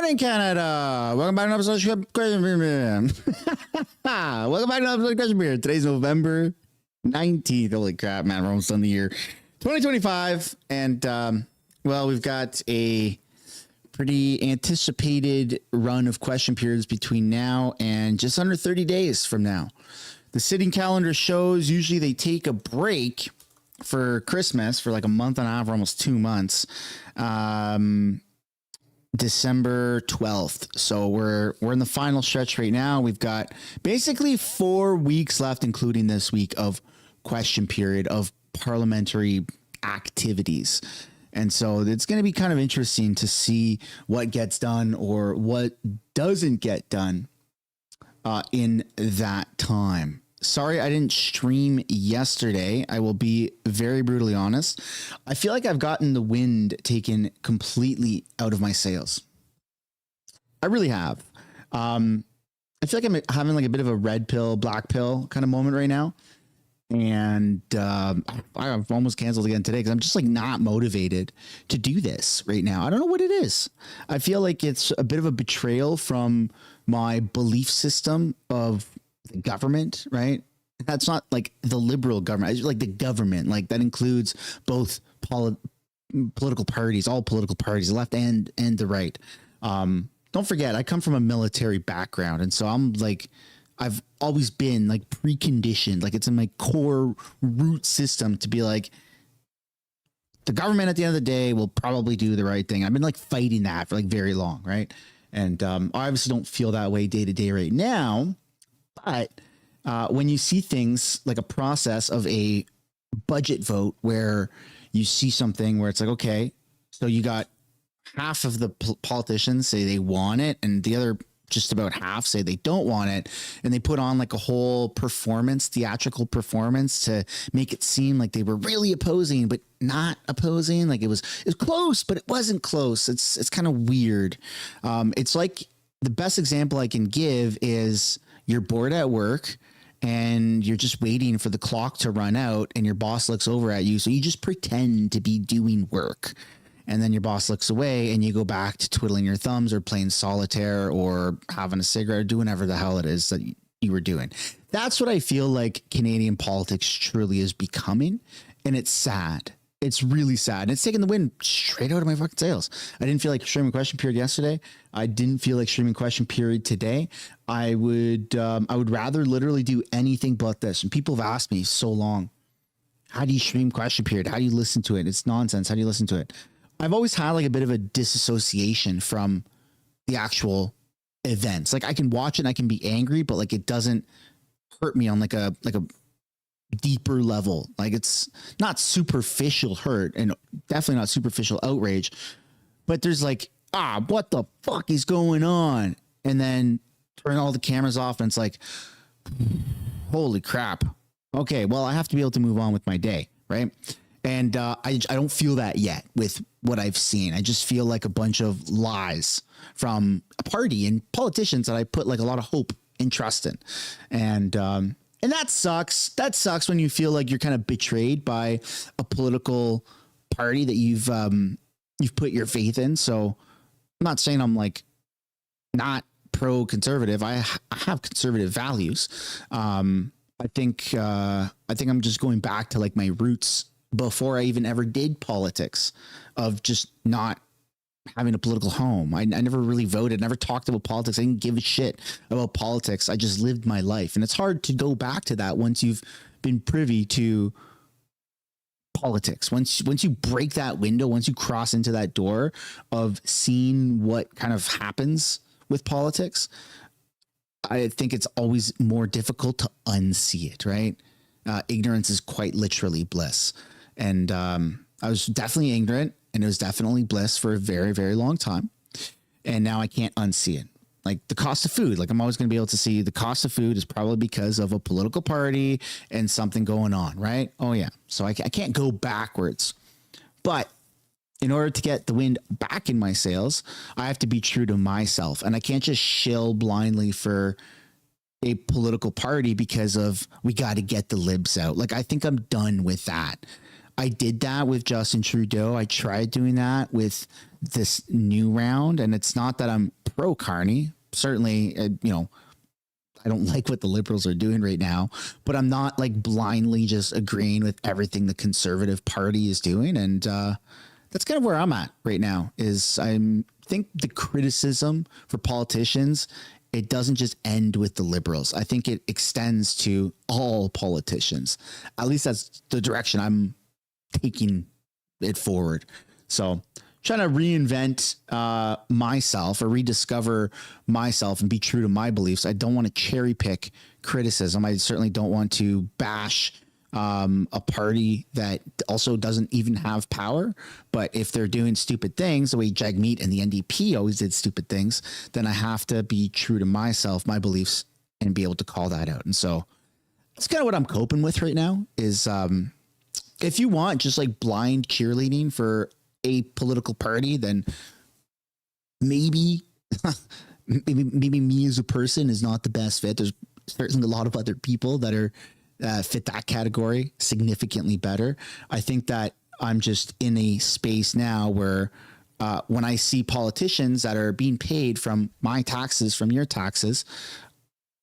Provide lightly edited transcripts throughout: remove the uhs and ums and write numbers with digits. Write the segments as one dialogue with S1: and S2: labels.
S1: morning, Canada. Welcome back to an episode of Question Beer. Welcome back to an episode of Question Beer. Today's November 19th. Holy crap, man. We're almost done the year 2025. And, well, we've got a pretty anticipated run of question periods between now and just under 30 days from now. The sitting calendar shows usually they take a break for Christmas for like a month and a half or almost 2 months. December 12th. So we're in the final stretch right now. We've got basically 4 weeks left, including this week of question period of parliamentary activities. And so it's going to be kind of interesting to see what gets done or what doesn't get done in that time. Sorry, I didn't stream yesterday. I will be very brutally honest. I feel like I've gotten the wind taken completely out of my sails. I really have. I feel like I'm having like a bit of a red pill, black pill kind of moment right now. And I've almost canceled again today because I'm just like not motivated to do this right now. I don't know what it is. I feel like it's a bit of a betrayal from my belief system of the government, right? That's not like the liberal government. It's like the government, like that includes both political parties, all political parties, the left and the right. Don't forget, I come from a military background. And so I'm like, I've always been like preconditioned, like it's in my core root system to be like, the government at the end of the day will probably do the right thing. I've been like fighting that for like very long, right? And I obviously don't feel that way day to day right now. But when you see things like a process of a budget vote where you see something where it's like, okay, so you got half of the politicians say they want it and the other just about half say they don't want it. And they put on like a whole performance, theatrical performance to make it seem like they were really opposing, but not opposing. Like it was close, but it wasn't close. It's kind of weird. It's like the best example I can give is you're bored at work and you're just waiting for the clock to run out and your boss looks over at you. So you just pretend to be doing work. And then your boss looks away and you go back to twiddling your thumbs or playing solitaire or having a cigarette or doing whatever the hell it is that you were doing. That's what I feel like Canadian politics truly is becoming. And it's sad. It's really sad. And it's taking the wind straight out of my fucking sails. I didn't feel like streaming question period yesterday. I didn't feel like streaming question period today. I would rather literally do anything but this. And people have asked me so long, how do you stream question period? How do you listen to it? It's nonsense. How do you listen to it? I've always had like a bit of a disassociation from the actual events. Like I can watch it and I can be angry, but like it doesn't hurt me on like a deeper level. Like it's not superficial hurt and definitely not superficial outrage, but there's like, what the fuck is going on? And then turn all the cameras off and it's like, holy crap. Okay, well, I have to be able to move on with my day, right? And I don't feel that yet with what I've seen. I just feel like a bunch of lies from a party and politicians that I put like a lot of hope and trust in. And that sucks. That sucks when you feel like you're kind of betrayed by a political party that you've put your faith in. So I'm not saying I'm like not pro-conservative. I have conservative values. I think I'm just going back to like my roots before I even ever did politics, of just not having a political home. I never really voted, never talked about politics. I didn't give a shit about politics. I just lived my life. And it's hard to go back to that once you've been privy to politics. Once you break that window, once you cross into that door of seeing what kind of happens with politics, I think it's always more difficult to unsee it, right? Ignorance is quite literally bliss. And I was definitely ignorant and it was definitely bliss for a very, very long time. And now I can't unsee it. Like the cost of food, like I'm always going to be able to see the cost of food is probably because of a political party and something going on, right? Oh yeah. So I can't go backwards. But in order to get the wind back in my sails, I have to be true to myself. And I can't just shill blindly for a political party because of we got to get the libs out. Like I think I'm done with that. I did that with Justin Trudeau. I tried doing that with this new round, and it's not that I'm pro Carney. Certainly, I don't like what the Liberals are doing right now, but I'm not like blindly just agreeing with everything the Conservative Party is doing. And that's kind of where I'm at right now. Is I think the criticism for politicians, it doesn't just end with the Liberals. I think it extends to all politicians. At least that's the direction I'm taking it forward. So trying to reinvent myself or rediscover myself and be true to my beliefs. I don't want to cherry pick criticism. I certainly don't want to bash a party that also doesn't even have power. But if they're doing stupid things, the way Jagmeet and the NDP always did stupid things, then I have to be true to myself, my beliefs, and be able to call that out. And so that's kind of what I'm coping with right now is if you want just like blind cheerleading for a political party, then maybe me as a person is not the best fit. There's certainly a lot of other people that are fit that category significantly better. I think that I'm just in a space now where when I see politicians that are being paid from my taxes, from your taxes,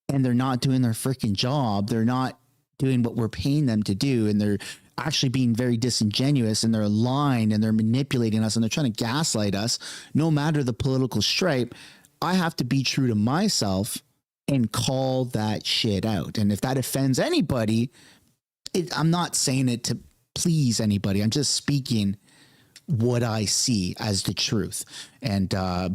S1: and they're not doing their freaking job, they're not doing what we're paying them to do, and they're actually being very disingenuous, and they're lying, and they're manipulating us, and they're trying to gaslight us, no matter the political stripe, I have to be true to myself and call that shit out. And if that offends anybody, I'm not saying it to please anybody. I'm just speaking what I see as the truth. And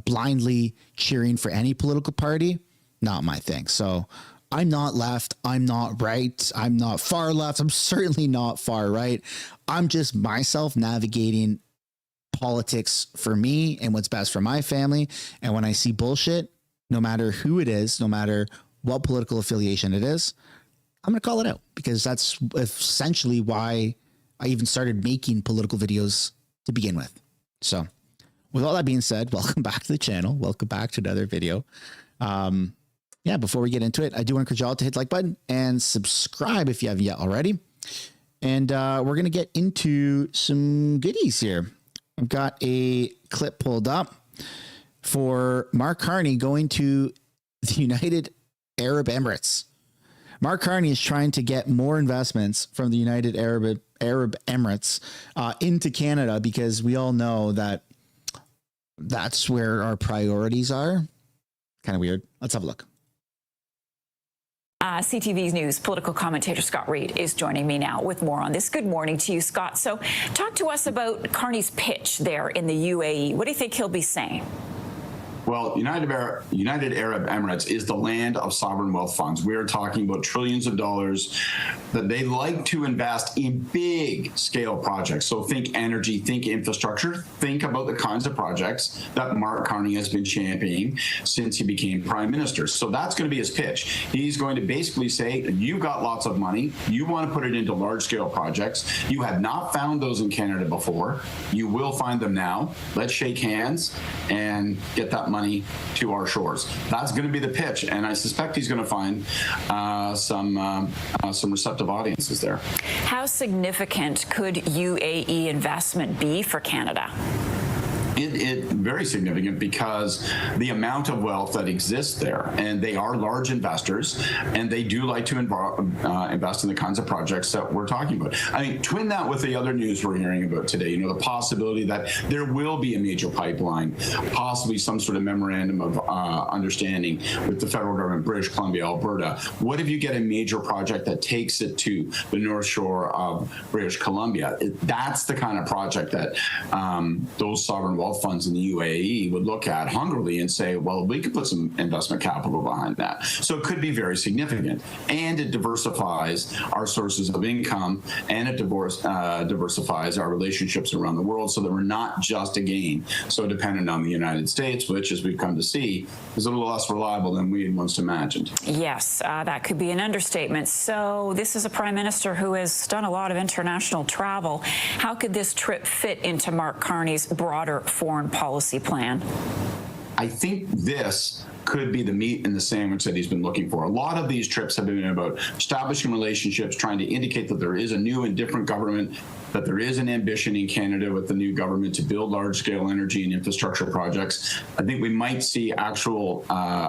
S1: blindly cheering for any political party, not my thing. So I'm not left. I'm not right. I'm not far left. I'm certainly not far right. I'm just myself navigating politics for me and what's best for my family. And when I see bullshit, no matter who it is, no matter what political affiliation it is, I'm going to call it out, because that's essentially why I even started making political videos to begin with. So with all that being said, welcome back to the channel. Welcome back to another video. Before we get into it, I do want to encourage y'all to hit the like button and subscribe if you haven't yet already. And we're going to get into some goodies here. I've got a clip pulled up for Mark Carney going to the United Arab Emirates. Mark Carney is trying to get more investments from the United Arab Emirates into Canada, because we all know that that's where our priorities are. Kind of weird. Let's have a look.
S2: CTV's News political commentator Scott Reid is joining me now with more on this. Good morning to you, Scott. So talk to us about Carney's pitch there in the UAE. What do you think he'll be saying?
S3: Well, United Arab Emirates is the land of sovereign wealth funds. We are talking about trillions of dollars that they like to invest in big scale projects. So think energy, think infrastructure, think about the kinds of projects that Mark Carney has been championing since he became prime minister. So that's going to be his pitch. He's going to basically say, you've got lots of money. You want to put it into large scale projects. You have not found those in Canada before. You will find them now. Let's shake hands and get that money to our shores. That's going to be the pitch, and I suspect he's going to find some receptive audiences there.
S2: How significant could UAE investment be for Canada?
S3: It very significant, because the amount of wealth that exists there, and they are large investors, and they do like to invest in the kinds of projects that we're talking about. I mean, twin that with the other news we're hearing about today, the possibility that there will be a major pipeline, possibly some sort of memorandum of understanding with the federal government, British Columbia, Alberta. What if you get a major project that takes it to the North Shore of British Columbia? That's the kind of project that those sovereign wealth funds in the UAE would look at hungrily and say, well, we could put some investment capital behind that. So it could be very significant. And it diversifies our sources of income, and it diversifies our relationships around the world, so that we're not just, again, so dependent on the United States, which, as we've come to see, is a little less reliable than we had once imagined.
S2: Yes, that could be an understatement. So this is a prime minister who has done a lot of international travel. How could this trip fit into Mark Carney's broader foreign policy plan?
S3: I think this could be the meat in the sandwich that he's been looking for. A lot of these trips have been about establishing relationships, trying to indicate that there is a new and different government that there is an ambition in Canada with the new government to build large-scale energy and infrastructure projects, I think we might see actual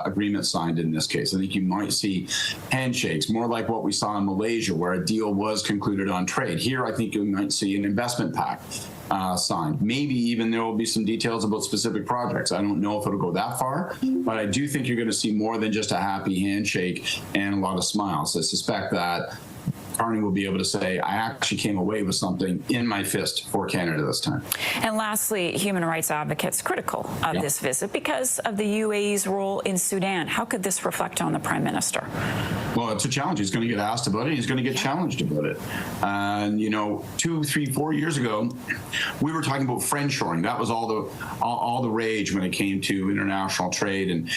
S3: agreements signed in this case. I think you might see handshakes, more like what we saw in Malaysia, where a deal was concluded on trade. Here, I think you might see an investment pact signed. Maybe even there will be some details about specific projects. I don't know if it'll go that far, but I do think you're going to see more than just a happy handshake and a lot of smiles. I suspect that Carney will be able to say, I actually came away with something in my fist for Canada this time.
S2: And lastly, human rights advocates critical of this visit because of the UAE's role in Sudan. How could this reflect on the Prime Minister?
S3: Well, it's a challenge. He's going to get asked about it. He's going to get challenged about it. And, 2, 3, 4 years ago, we were talking about friendshoring. That was all the rage when it came to international trade and,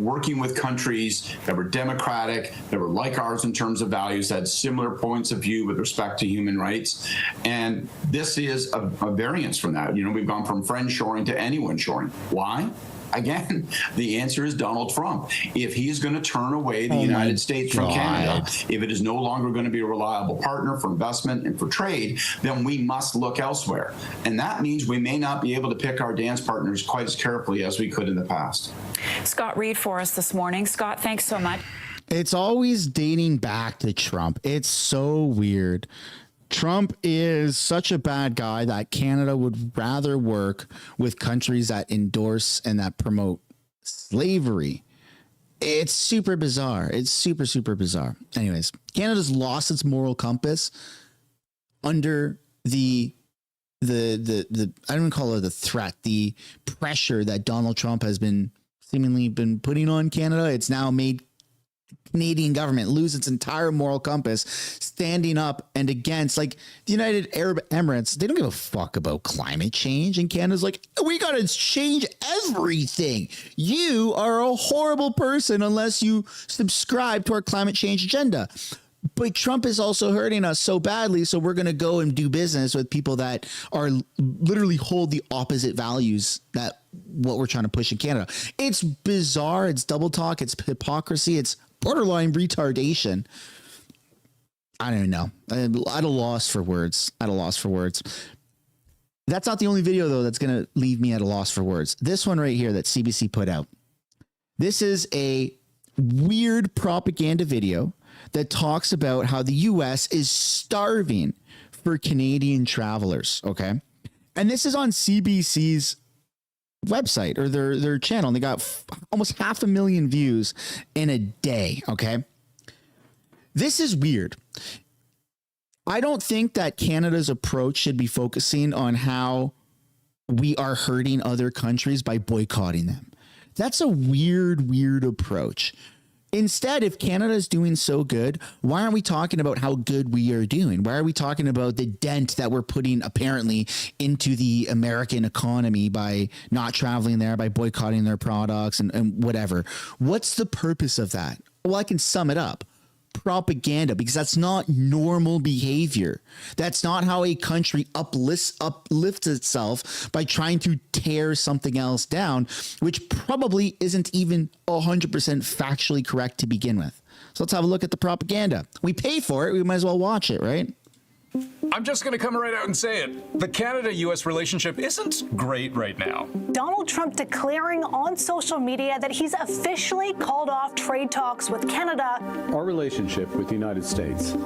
S3: working with countries that were democratic, that were like ours in terms of values, that had similar points of view with respect to human rights. And this is a variance from that. We've gone from friendshoring to anyone shoring. Why? Again, the answer is Donald Trump. If he's going to turn away the United States from Canada, if it is no longer going to be a reliable partner for investment and for trade, then we must look elsewhere. And that means we may not be able to pick our dance partners quite as carefully as we could in the past.
S2: Scott Reed for us this morning. Scott, thanks so much.
S1: It's always dating back to Trump. It's so weird. Trump is such a bad guy that Canada would rather work with countries that endorse and that promote slavery. It's super bizarre. It's super, super bizarre. Anyways, Canada's lost its moral compass under the I don't even call it the threat, the pressure that Donald Trump has seemingly been putting on Canada. It's now made Canadian government lose its entire moral compass, standing up and against, like, the United Arab Emirates. They don't give a fuck about climate change, and Canada's like, we got to change everything. You are a horrible person unless you subscribe to our climate change agenda. But Trump is also hurting us so badly, so we're going to go and do business with people that are literally hold the opposite values that what we're trying to push in Canada. It's bizarre. It's double talk. It's hypocrisy. It's borderline retardation. I don't know. I'm at a loss for words. That's not the only video, though, that's going to leave me at a loss for words. This one right here that CBC put out. This is a weird propaganda video that talks about how the U.S. is starving for Canadian travelers. Okay. And this is on CBC's website or their channel. And they got almost 500,000 views in a day. Okay. This is weird. I don't think that Canada's approach should be focusing on how we are hurting other countries by boycotting them. That's a weird approach. Instead, if Canada is doing so good, why aren't we talking about how good we are doing? Why are we talking about the dent that we're putting apparently into the American economy by not traveling there, by boycotting their products and whatever? What's the purpose of that? Well, I can sum it up. Propaganda, because that's not normal behavior. That's not how a country uplifts itself, by trying to tear something else down, which probably isn't even 100% factually correct to begin with. So let's have a look at the propaganda. We pay for it. We might as well watch it, right?
S4: I'm just going to come right out and say it. The Canada-U.S. relationship isn't great right now.
S5: Donald Trump declaring on social media that he's officially called off trade talks with Canada.
S6: Our relationship with the United States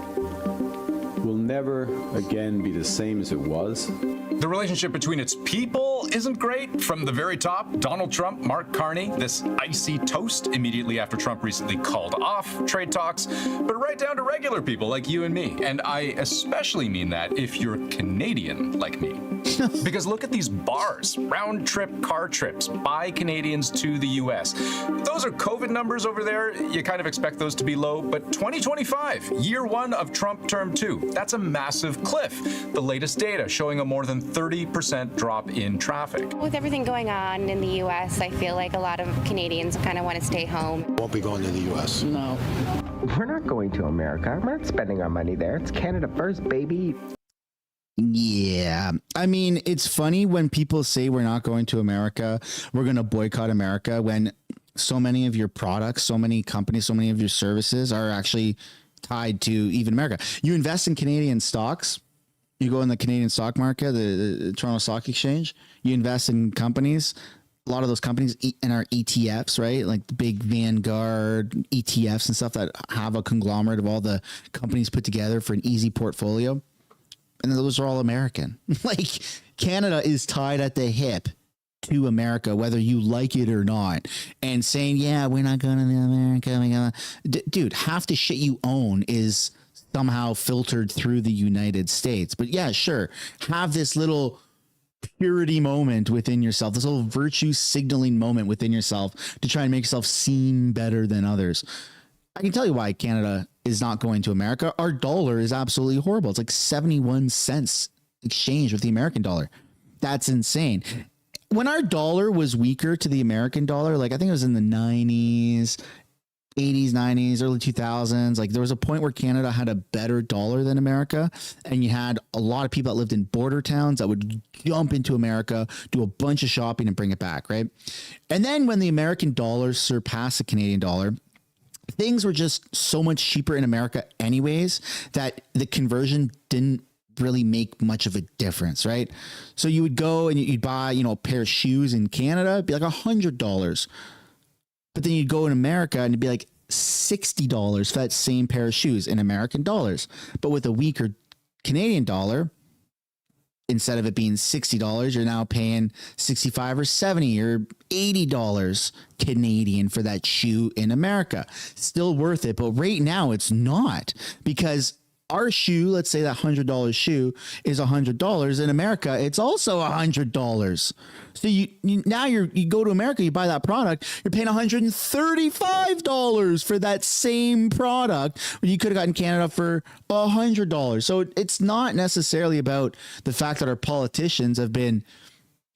S6: will never again be the same as it was.
S4: The relationship between its people isn't great. From the very top, Donald Trump, Mark Carney, this icy toast immediately after Trump recently called off trade talks, but right down to regular people like you and me. And I especially mean that if you're Canadian like me. Because look at these bars, round-trip car trips by Canadians to the U.S. Those are COVID numbers over there. You kind of expect those to be low, but 2025, year one of Trump term two, that's a massive cliff. The latest data showing a more than 30% drop in traffic.
S7: With everything going on in the U.S., I feel like a lot of Canadians kind of want to stay home.
S8: Won't be going to the U.S.
S9: No. We're not going to America. We're not spending our money there. It's Canada first, baby.
S1: Yeah. I mean, it's funny when people say we're not going to America, we're going to boycott America, when so many of your products, so many companies, so many of your services are actually tied to even America. You invest in Canadian stocks, You go in the Canadian stock market, the Toronto Stock Exchange, you invest in companies. A lot of those companies and are ETFs, right? Like the big Vanguard ETFs and stuff that have a conglomerate of all the companies put together for an easy portfolio. And those are all American. Like Canada is tied at the hip to America, whether you like it or not. And saying, yeah, we're not going to America. Dude, half the shit you own is somehow filtered through the United States. But yeah, sure. Have this little purity moment within yourself, this little virtue signaling moment within yourself to try and make yourself seem better than others. I can tell you why Canada is not going to America. Our dollar is absolutely horrible. It's like 71 cents exchange with the American dollar. That's insane. When our dollar was weaker to the American dollar, like I think it was in the 90s, 80s, 90s, early 2000s, like there was a point where Canada had a better dollar than America, and you had a lot of people that lived in border towns that would jump into America, do a bunch of shopping and bring it back, right? And then when the American dollar surpassed the Canadian dollar, things were just so much cheaper in America anyways that the conversion didn't really make much of a difference, right? So you would go and you'd buy, a pair of shoes in Canada, it'd be like $100. But then you'd go in America and it'd be like $60 for that same pair of shoes in American dollars. But with a weaker Canadian dollar, instead of it being $60, you're now paying $65 or $70 or $80 Canadian for that shoe in America. Still worth it. But right now it's not, because our shoe, let's say that $100 shoe is $100. In America, it's also $100. So you go to America, you buy that product, you're paying $135 for that same product when you could have gotten Canada for $100. So it's not necessarily about the fact that our politicians have been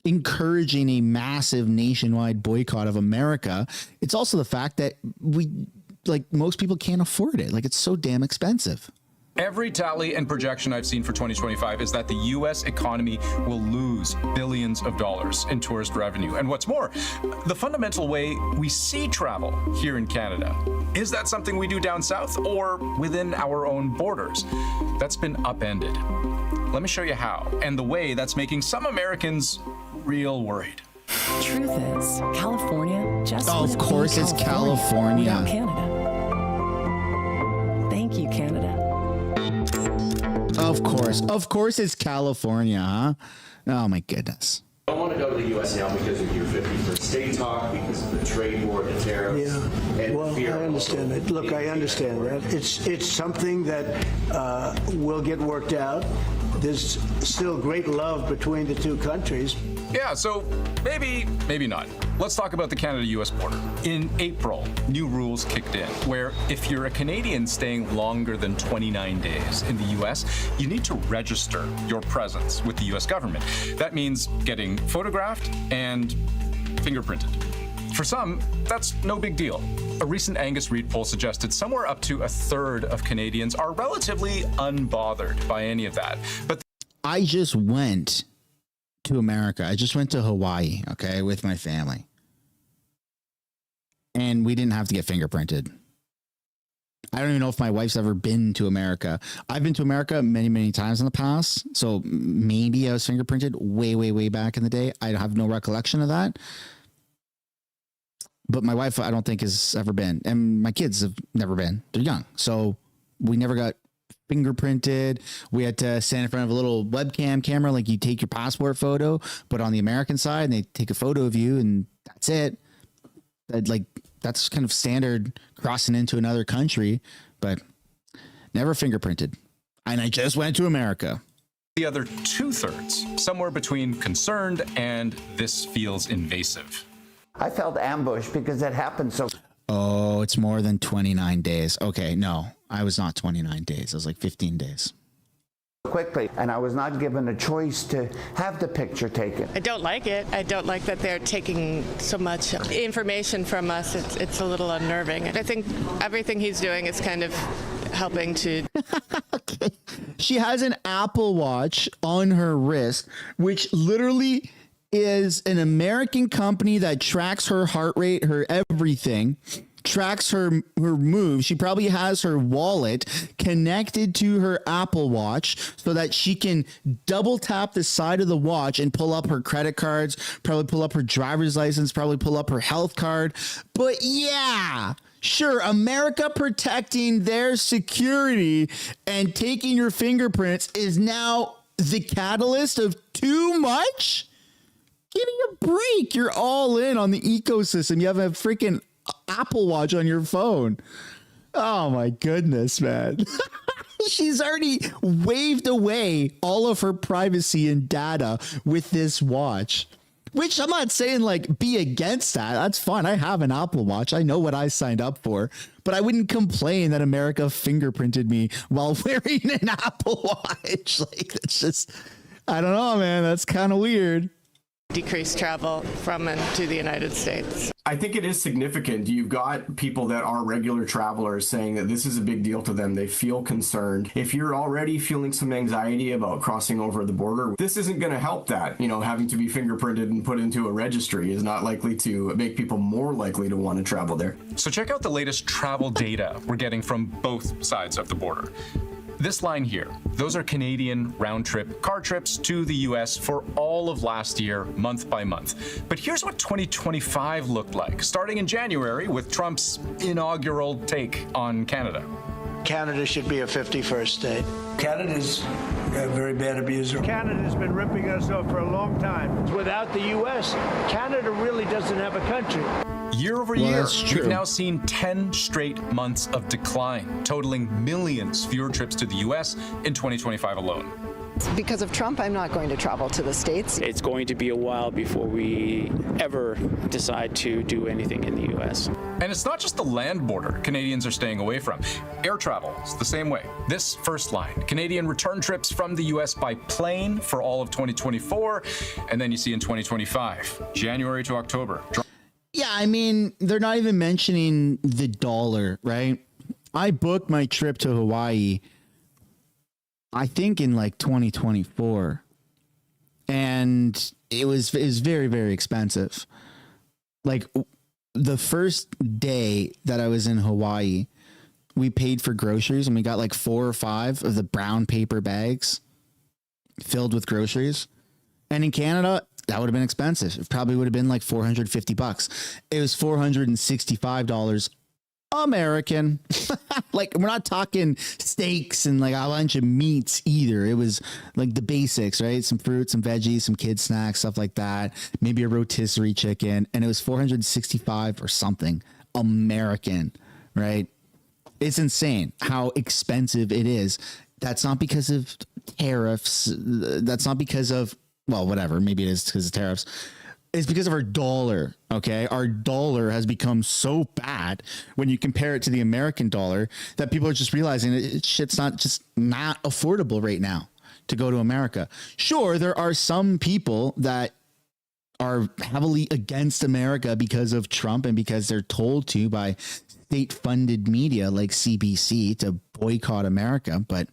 S1: encouraging a massive nationwide boycott of America. It's also the fact that most people can't afford it. Like, it's so damn expensive.
S4: Every tally and projection I've seen for 2025 is that the U.S. economy will lose billions of dollars in tourist revenue. And what's more, the fundamental way we see travel here in Canada, is that something we do down south or within our own borders? That's been upended. Let me show you how, and the way that's making some Americans real worried.
S8: Truth is, California just
S1: of course it's California
S8: without Canada. Thank you, Canada.
S1: Of course it's California, huh? Oh my goodness.
S10: I don't want to go to the U.S. now because of your 50% state talk, because of the trade war, the tariffs.
S11: Yeah,
S10: and
S11: well,
S10: fear
S11: I understand that. Look, I understand that. It's something that will get worked out. There's still great love between the two countries.
S4: Yeah, so maybe not. Let's talk about the Canada-U.S. border. In April, new rules kicked in, where if you're a Canadian staying longer than 29 days in the U.S., you need to register your presence with the U.S. government. That means getting photographed and fingerprinted. For some, that's no big deal. A recent Angus Reid poll suggested somewhere up to a third of Canadians are relatively unbothered by any of that. But
S1: I just went to America. I just went to Hawaii, okay, with my family. And we didn't have to get fingerprinted. I don't even know if my wife's ever been to America. I've been to America many, many times in the past. So maybe I was fingerprinted way, way, way back in the day. I have no recollection of that. But my wife, I don't think, has ever been. And my kids have never been. They're young. So we never got fingerprinted. We had to stand in front of a little webcam camera, like you take your passport photo, but on the American side, and they take a photo of you, and that's it. That's kind of standard crossing into another country, but never fingerprinted. And I just went to America.
S4: the other 2/3, somewhere between concerned and this feels invasive.
S12: I felt ambushed because it happened so.
S1: Oh, it's more than 29 days. Okay, no, I was not 29 days. It was like 15 days.
S12: Quickly, and I was not given a choice to have the picture taken.
S13: I don't like it. I don't like that they're taking so much information from us. It's a little unnerving. I think everything he's doing is kind of helping to...
S1: Okay. She has an Apple Watch on her wrist, which literally is an American company that tracks her heart rate, her everything. tracks her moves. She probably has her wallet connected to her Apple Watch so that she can double tap the side of the watch and pull up her credit cards, probably pull up her driver's license, probably pull up her health card. But yeah, sure, America protecting their security and taking your fingerprints is now the catalyst of too much? Give me a break. You're all in on the ecosystem. You have a freaking Apple Watch on your phone. Oh my goodness, man. She's already waved away all of her privacy and data with this watch, which I'm not saying like be against that. That's fine. I have an Apple Watch. I know what I signed up for, but I wouldn't complain that America fingerprinted me while wearing an Apple Watch. Like, that's just, I don't know, man. That's kind of weird.
S13: Decrease travel from and to the United States.
S14: I think it is significant. You've got people that are regular travelers saying that this is a big deal to them. They feel concerned. If you're already feeling some anxiety about crossing over the border, this isn't going to help that. You know, having to be fingerprinted and put into a registry is not likely to make people more likely to want to travel there.
S4: So check out the latest travel data we're getting from both sides of the border. This line here, those are Canadian round-trip car trips to the U.S. for all of last year, month by month. But here's what 2025 looked like, starting in January with Trump's inaugural take on Canada.
S11: Canada should be a 51st state. Canada's a very bad abuser. Canada's been ripping us off for a long time. Without the U.S., Canada really doesn't have a country.
S4: Year over year, we've now seen 10 straight months of decline, totaling millions fewer trips to the U.S. in 2025 alone.
S15: Because of Trump, I'm not going to travel to the States.
S16: It's going to be a while before we ever decide to do anything in the U.S.
S4: And it's not just the land border Canadians are staying away from. Air travel is the same way. This first line, Canadian return trips from the U.S. by plane for all of 2024. And then you see in 2025, January to October.
S1: Yeah, I mean, they're not even mentioning the dollar, right? I booked my trip to Hawaii, I think in like 2024, and it was very, very expensive. Like the first day that I was in Hawaii, we paid for groceries and we got like 4 or 5 of the brown paper bags filled with groceries. And in Canada, that would have been expensive. It probably would have been like $450. It was $465 American. Like, we're not talking steaks and like a bunch of meats either. It was like the basics, right? Some fruit, some veggies, some kid snacks, stuff like that. Maybe a rotisserie chicken. And it was $465 or something American, right? It's insane how expensive it is. That's not because of tariffs. That's not because of, well, whatever. Maybe it is because of tariffs. It's because of our dollar. Okay. Our dollar has become so bad when you compare it to the American dollar that people are just realizing shit's not affordable right now to go to America. Sure, there are some people that are heavily against America because of Trump and because they're told to by state funded media like CBC to boycott America. But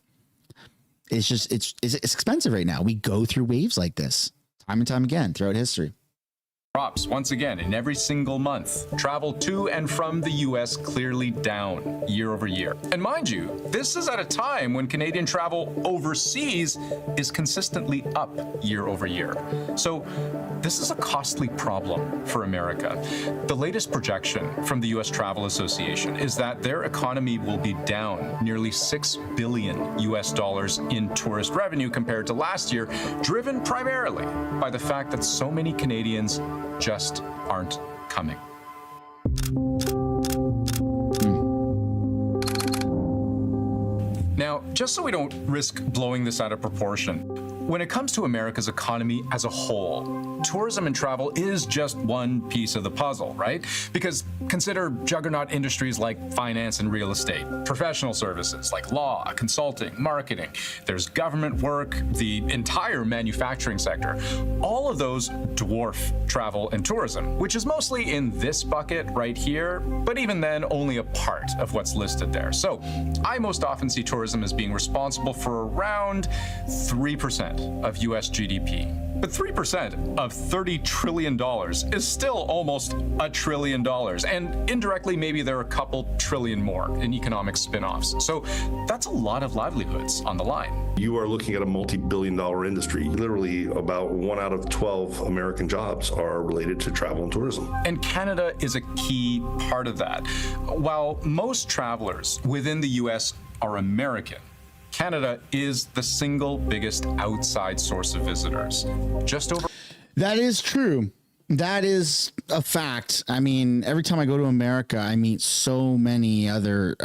S1: it's just, it's expensive right now. We go through waves like this time and time again throughout history.
S4: Props, once again, in every single month. Travel to and from the U.S. clearly down year over year. And mind you, this is at a time when Canadian travel overseas is consistently up year over year. So this is a costly problem for America. The latest projection from the U.S. Travel Association is that their economy will be down nearly $6 billion in tourist revenue compared to last year, driven primarily by the fact that so many Canadians just aren't coming. Now, just so we don't risk blowing this out of proportion, when it comes to America's economy as a whole, tourism and travel is just one piece of the puzzle, right? Because consider juggernaut industries like finance and real estate, professional services like law, consulting, marketing. There's government work, the entire manufacturing sector. All of those dwarf travel and tourism, which is mostly in this bucket right here, but even then only a part of what's listed there. So I most often see tourism as being responsible for around 3% of US GDP. But 3% of $30 trillion is still almost $1 trillion. And indirectly, maybe there are a couple trillion more in economic spin-offs. So that's a lot of livelihoods on the line.
S17: You are looking at a multi-billion-dollar industry. Literally about 1 out of 12 American jobs are related to travel and tourism.
S4: And Canada is a key part of that. While most travelers within the U.S. are American, Canada is the single biggest outside source of visitors. Just over.
S1: That is true. That is a fact. I mean, every time I go to America, I meet so many other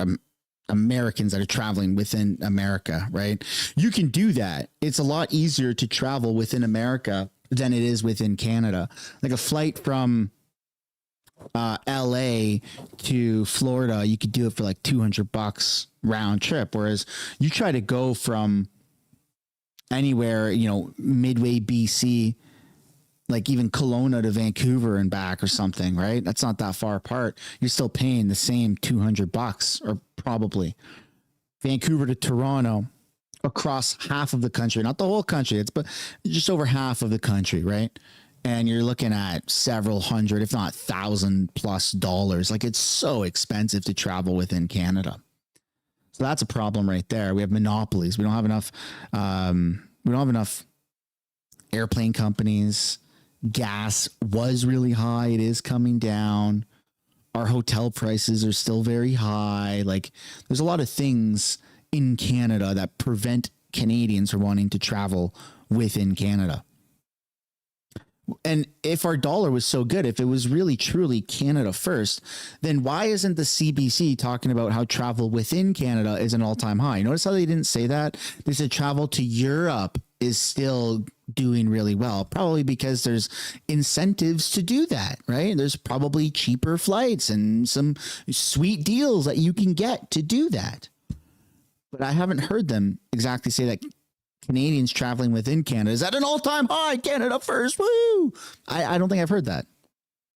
S1: Americans that are traveling within America, right? You can do that. It's a lot easier to travel within America than it is within Canada. Like a flight from LA to Florida, you could do it for like $200 round trip. Whereas you try to go from anywhere, you know, Midway, BC, like even Kelowna to Vancouver and back or something, right? That's not that far apart. You're still paying the same $200 or probably. Vancouver to Toronto across half of the country, not the whole country. It's but just over half of the country, right? And you're looking at several hundred, if not $1,000+ Like it's so expensive to travel within Canada. So that's a problem right there. We have monopolies. We don't have enough. We don't have enough airplane companies. Gas was really high. It is coming down. Our hotel prices are still very high. Like there's a lot of things in Canada that prevent Canadians from wanting to travel within Canada. And if our dollar was so good, if it was really truly Canada first, then why isn't the CBC talking about how travel within Canada is an all-time high? Notice how they didn't say that? They said travel to Europe is still doing really well, probably because there's incentives to do that, right? There's probably cheaper flights and some sweet deals that you can get to do that. But I haven't heard them exactly say that Canadians traveling within Canada is at an all-time high. Canada first. Woo! I don't think I've heard that.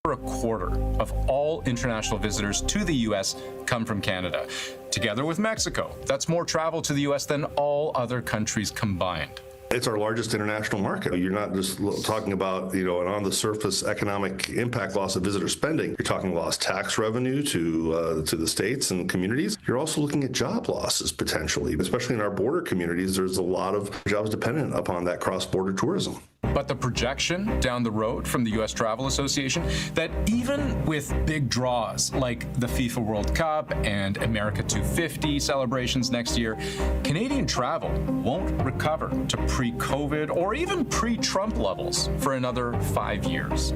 S4: A quarter of all international visitors to the U.S. come from Canada. Together with Mexico, that's more travel to the U.S. than all other countries combined.
S17: It's our largest international market. You're not just talking about, you know, an on-the-surface economic impact loss of visitor spending. You're talking lost tax revenue to the states and communities. You're also looking at job losses potentially, especially in our border communities. There's a lot of jobs dependent upon that cross-border tourism.
S4: But the projection down the road from the U.S. Travel Association that even with big draws like the FIFA World Cup and America 250 celebrations next year, Canadian travel won't recover to pre-COVID or even pre-Trump levels for another 5 years.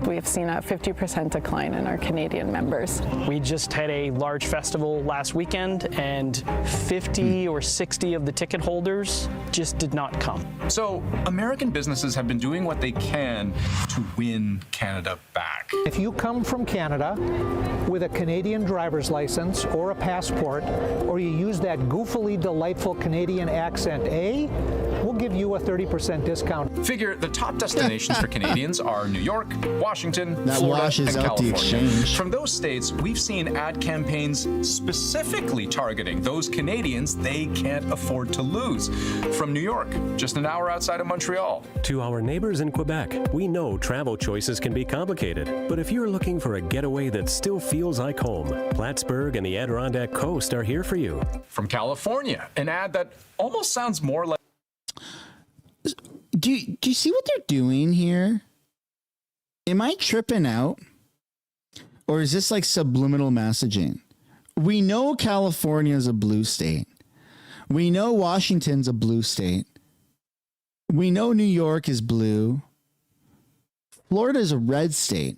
S18: We have seen a 50% decline in our Canadian members.
S19: We just had a large festival last weekend, and 50 or 60 of the ticket holders just did not come.
S4: So American businesses have been doing what they can to win Canada back.
S20: If you come from Canada with a Canadian driver's license or a passport, or you use that goofily delightful Canadian accent, we'll give you a 30% discount.
S4: Figure the top destinations for Canadians are New York, Washington, Florida,
S1: washes
S4: and
S1: out the
S4: California.
S1: exchange.
S4: From those states, we've seen ad campaigns specifically targeting those Canadians they can't afford to lose. From New York, just an hour outside of Montreal.
S21: To our neighbors in Quebec, we know travel choices can be complicated, but if you're looking for a getaway that still feels like home, Plattsburgh and the Adirondack Coast are here for you.
S4: From California, an ad that almost sounds more like...
S1: Do you see what they're doing here? Am I tripping out? Or is this like subliminal messaging? We know California is a blue state. We know Washington's a blue state. We know New York is blue. Florida is a red state.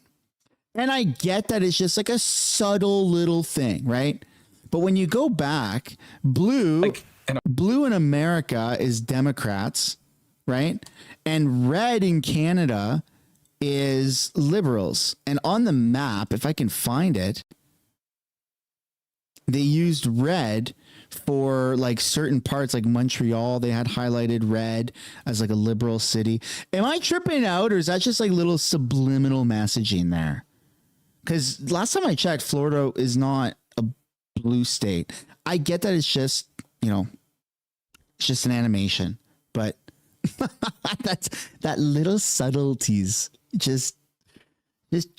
S1: And I get that it's just like a subtle little thing, right? But when you go back, blue in America is Democrats, right? And red in Canada is Liberals. And on the map, if I can find it, they used red for like certain parts, like Montreal. They had highlighted red as like a liberal city. Am I tripping out, or is that just like little subliminal messaging there? Because last time I checked, Florida is not a blue state. I get that it's just, you know, it's just an animation, but That little subtleties just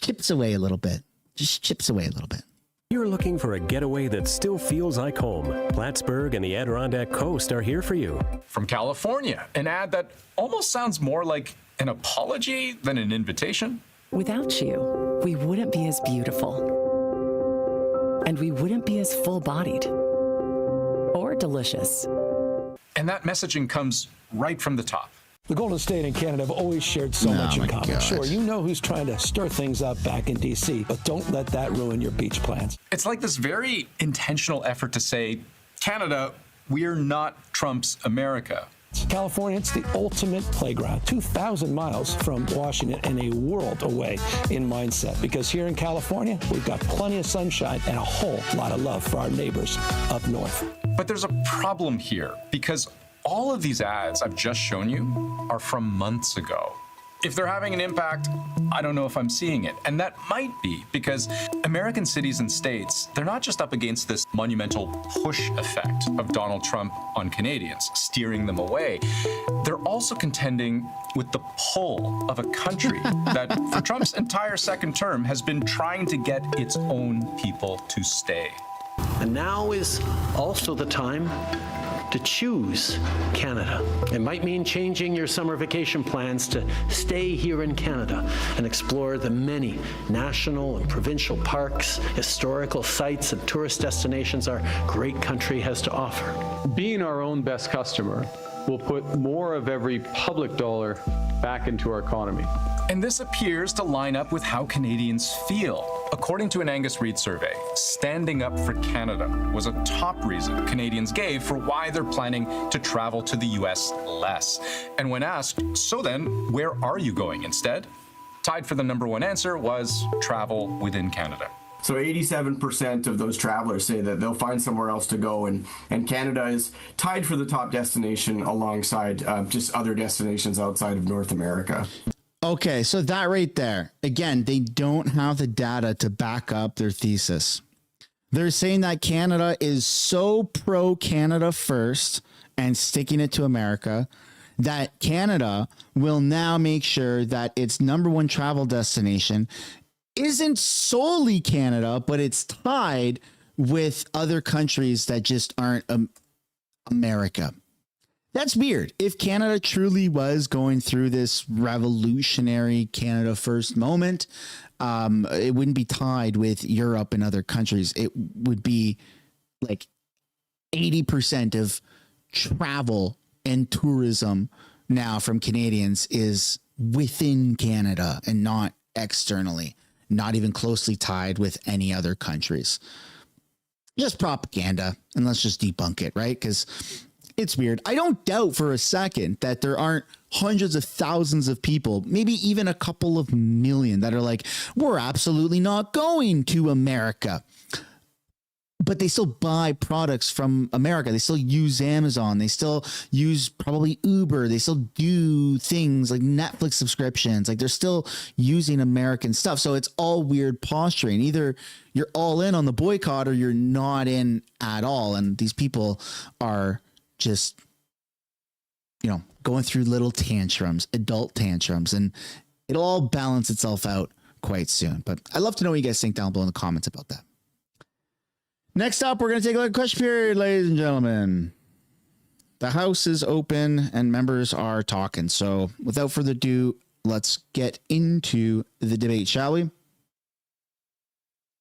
S1: chips away a little bit. Just chips away a little bit.
S21: You're looking for a getaway that still feels like home. Plattsburgh and the Adirondack Coast are here for you.
S4: From California, an ad that almost sounds more like an apology than an invitation.
S8: Without you, we wouldn't be as beautiful. And we wouldn't be as full-bodied. Or delicious.
S4: And that messaging comes right from the top.
S3: The Golden State and Canada have always shared so much in common. Sure, you know who's trying to stir things up back in D.C., but don't let that ruin your beach plans.
S4: It's like this very intentional effort to say, Canada, we're not Trump's America.
S3: California, it's the ultimate playground, 2,000 miles from Washington and a world away in mindset. Because here in California, we've got plenty of sunshine and a whole lot of love for our neighbors up north.
S4: But there's a problem here, because all of these ads I've just shown you are from months ago. If they're having an impact, I don't know if I'm seeing it. And that might be because American cities and states, they're not just up against this monumental push effect of Donald Trump on Canadians, steering them away. They're also contending with the pull of a country that, for Trump's entire second term, has been trying to get its own people to stay.
S22: And now is also the time to choose Canada. It might mean changing your summer vacation plans to stay here in Canada and explore the many national and provincial parks, historical sites, and tourist destinations our great country has to offer.
S6: Being our own best customer will put more of every public dollar back into our economy.
S4: And this appears to line up with how Canadians feel. According to an Angus Reid survey, standing up for Canada was a top reason Canadians gave for why they're planning to travel to the US less. And when asked, so then, where are you going instead? Tied for the number one answer was travel within Canada.
S14: So 87% of those travelers say that they'll find somewhere else to go, and Canada is tied for the top destination alongside just other destinations outside of North America.
S1: Okay, so that right there, again, they don't have the data to back up their thesis. They're saying that Canada is so pro-Canada first and sticking it to America that Canada will now make sure that its number one travel destination isn't solely Canada, but it's tied with other countries that just aren't America. That's weird. If Canada truly was going through this revolutionary Canada first moment, it wouldn't be tied with Europe and other countries. It would be like 80% of travel and tourism now from Canadians is within Canada and not externally, not even closely tied with any other countries. Just propaganda, and let's just debunk it, right? Because it's weird. I don't doubt for a second that there aren't hundreds of thousands of people, maybe even a couple of million, that are like, we're absolutely not going to America. But they still buy products from America. They still use Amazon. They still use probably Uber. They still do things like Netflix subscriptions. Like they're still using American stuff. So it's all weird posturing. Either you're all in on the boycott or you're not in at all. And these people are just, going through little tantrums, adult tantrums, and it'll all balance itself out quite soon. But I'd love to know what you guys think down below in the comments about that. Next up, we're going to take a look at question period, ladies and gentlemen. The House is open and members are talking. So without further ado, let's get into the debate, shall we?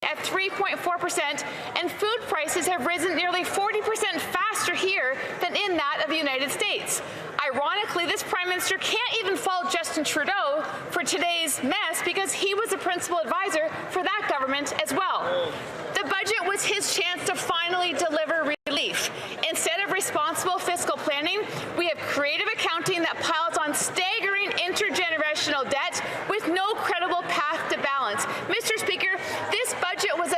S23: At 3.4%, and food prices have risen nearly 40% faster here than in that of the United States. Ironically, this Prime Minister can't even fault Justin Trudeau for today's mess because he was a principal advisor for that government as well. The budget was his chance to finally deliver relief. Instead of responsible fiscal planning, we have creative accounting that piles on staggering intergenerational debt with no credible path to balance. Mr. Speaker, this budget was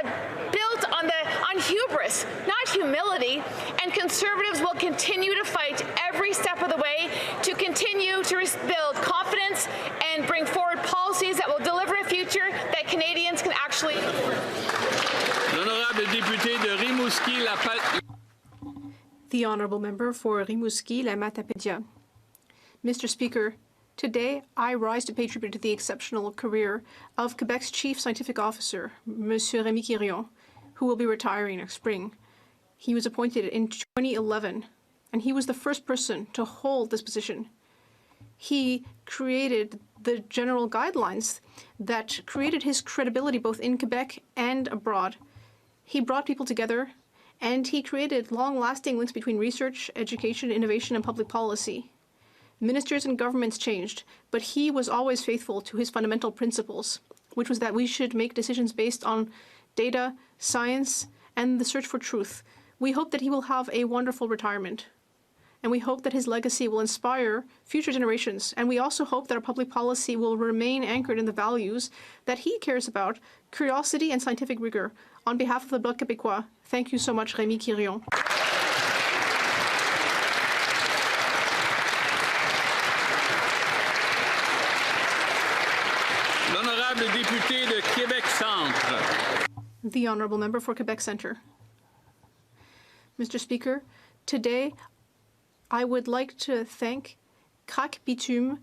S23: built on hubris, not humility, and Conservatives will continue to fight every step of the way to continue to build confidence and bring forward policies that will deliver a future that Canadians can actually.
S24: The Honourable Member for Rimouski, La Matapédia.
S2: Mr. Speaker, today I rise to pay tribute to the exceptional career of Quebec's Chief Scientific Officer, Monsieur Rémy Quirion, who will be retiring next spring. He was appointed in 2011, and he was the first person to hold this position. He created the general guidelines that created his credibility both in Quebec and abroad. He brought people together, and he created long-lasting links between research, education, innovation, and public policy. Ministers and governments changed, but he was always faithful to his fundamental principles, which was that we should make decisions based on data, science, and the search for truth. We hope that he will have a wonderful retirement. And we hope that his legacy will inspire future generations. And we also hope that our public policy will remain anchored in the values that he cares about, curiosity and scientific rigor. On behalf of the Bloc Québécois, thank you so much, Rémy Quirion.
S5: L'honorable député de Québec Centre.
S2: The Honourable Member for Quebec Centre. Mr. Speaker, today I would like to thank CAC Bitume,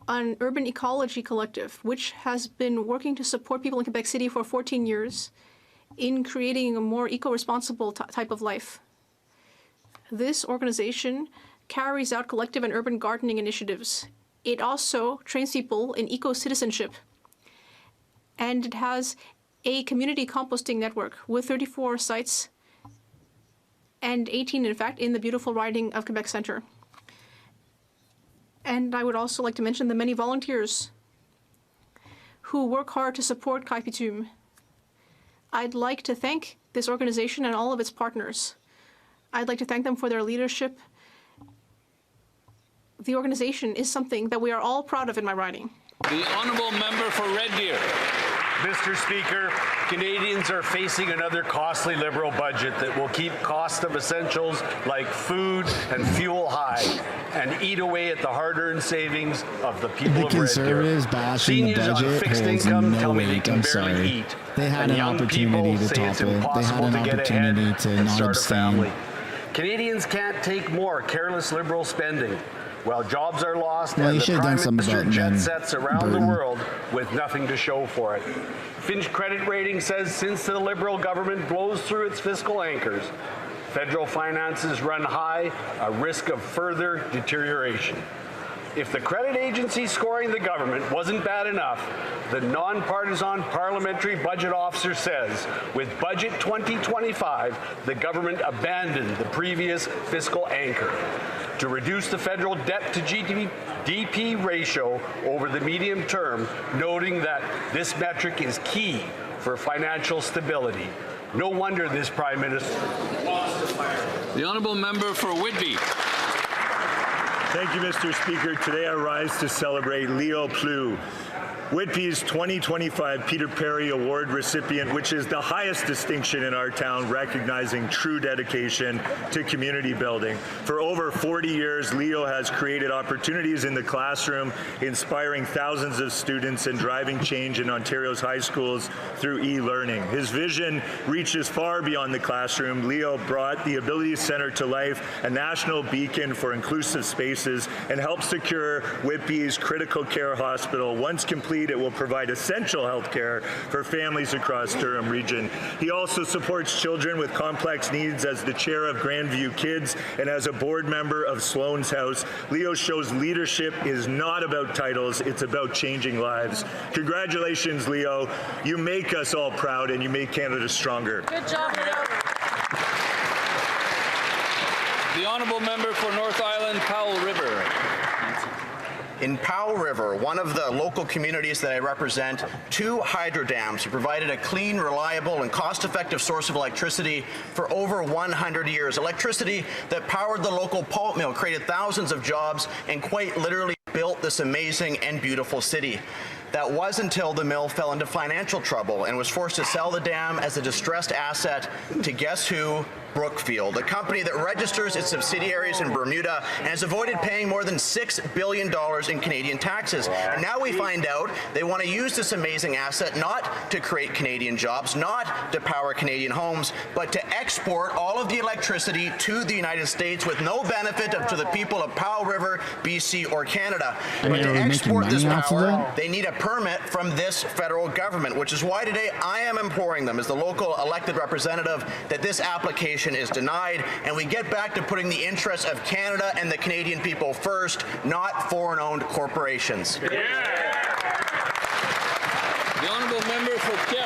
S2: an urban ecology collective, which has been working to support people in Quebec City for 14 years in creating a more eco-responsible type of life. This organization carries out collective and urban gardening initiatives. It also trains people in eco-citizenship. And it has a community composting network with 34 sites and 18, in fact, in the beautiful riding of Quebec Centre. And I would also like to mention the many volunteers who work hard to support CAC Bitume. I'd like to thank this organization and all of its partners. I'd like to thank them for their leadership. The organization is something that we are all proud of in my riding.
S5: The Honourable Member for Red Deer.
S10: Mr. Speaker, Canadians are facing another costly Liberal budget that will keep cost of essentials like food and fuel high and eat away at the hard-earned savings of the people
S1: The
S10: of Red Deer.
S1: Conservatives bashing the
S10: Seniors on
S1: budget
S10: fixed
S1: holds
S10: income
S1: no
S10: tell me they
S1: weight.
S10: can
S1: I'm
S10: barely
S1: sorry.
S10: eat.
S1: They had
S10: And
S1: an
S10: young
S1: opportunity
S10: people
S1: to
S10: say it's
S1: top it. They
S10: impossible
S1: had an
S10: to get ahead
S1: opportunity to
S10: and
S1: not
S10: start a
S1: abstain.
S10: family. Canadians can't take more careless Liberal spending, while jobs are lost
S1: Well,
S10: and
S1: you
S10: the
S1: should have done
S10: Prime
S1: something
S10: Minister
S1: about
S10: jet
S1: them,
S10: sets around the
S1: Burton.
S10: world with nothing to show for it. Finch credit rating says since the Liberal government blows through its fiscal anchors, federal finances run high, a risk of further deterioration. If the credit agency scoring the government wasn't bad enough, the nonpartisan parliamentary budget officer says with Budget 2025, the government abandoned the previous fiscal anchor. To reduce the federal debt to GDP ratio over the medium term, noting that this metric is key for financial stability. No wonder this Prime Minister wants to fire.
S5: The Honourable Member for Whitby.
S7: Thank you, Mr. Speaker. Today I rise to celebrate Leo Plu, Whitby's 2025 Peter Perry Award recipient, which is the highest distinction in our town, recognizing true dedication to community building. For over 40 years, Leo has created opportunities in the classroom, inspiring thousands of students and driving change in Ontario's high schools through e-learning. His vision reaches far beyond the classroom. Leo brought the Ability Center to life, a national beacon for inclusive spaces, and helped secure Whitby's critical care hospital. Once complete, it will provide essential health care for families across Durham region. He also supports children with complex needs as the chair of Grandview Kids and as a board member of Sloan's House. Leo shows leadership is not about titles, it's about changing lives. Congratulations, Leo. You make us all proud and you make Canada stronger.
S23: Good job, Leo.
S5: The Honourable Member for North Island, Powell River.
S24: In Powell River, one of the local communities that I represent, 2 hydro dams have provided a clean, reliable, and cost-effective source of electricity for over 100 years. Electricity that powered the local pulp mill, created thousands of jobs, and quite literally built this amazing and beautiful city. That was until the mill fell into financial trouble and was forced to sell the dam as a distressed asset to guess who? Brookfield, a company that registers its subsidiaries in Bermuda and has avoided paying more than $6 billion in Canadian taxes. And now we find out they want to use this amazing asset not to create Canadian jobs, not to power Canadian homes, but to export all of the electricity to the United States with no benefit to the people of Powell River, BC, or Canada. But to export this power, they need a permit from this federal government, which is why today I am imploring them as the local elected representative that this application is denied and we get back to putting the interests of Canada and the Canadian people first, not foreign-owned corporations.
S5: The honourable member for Pierre.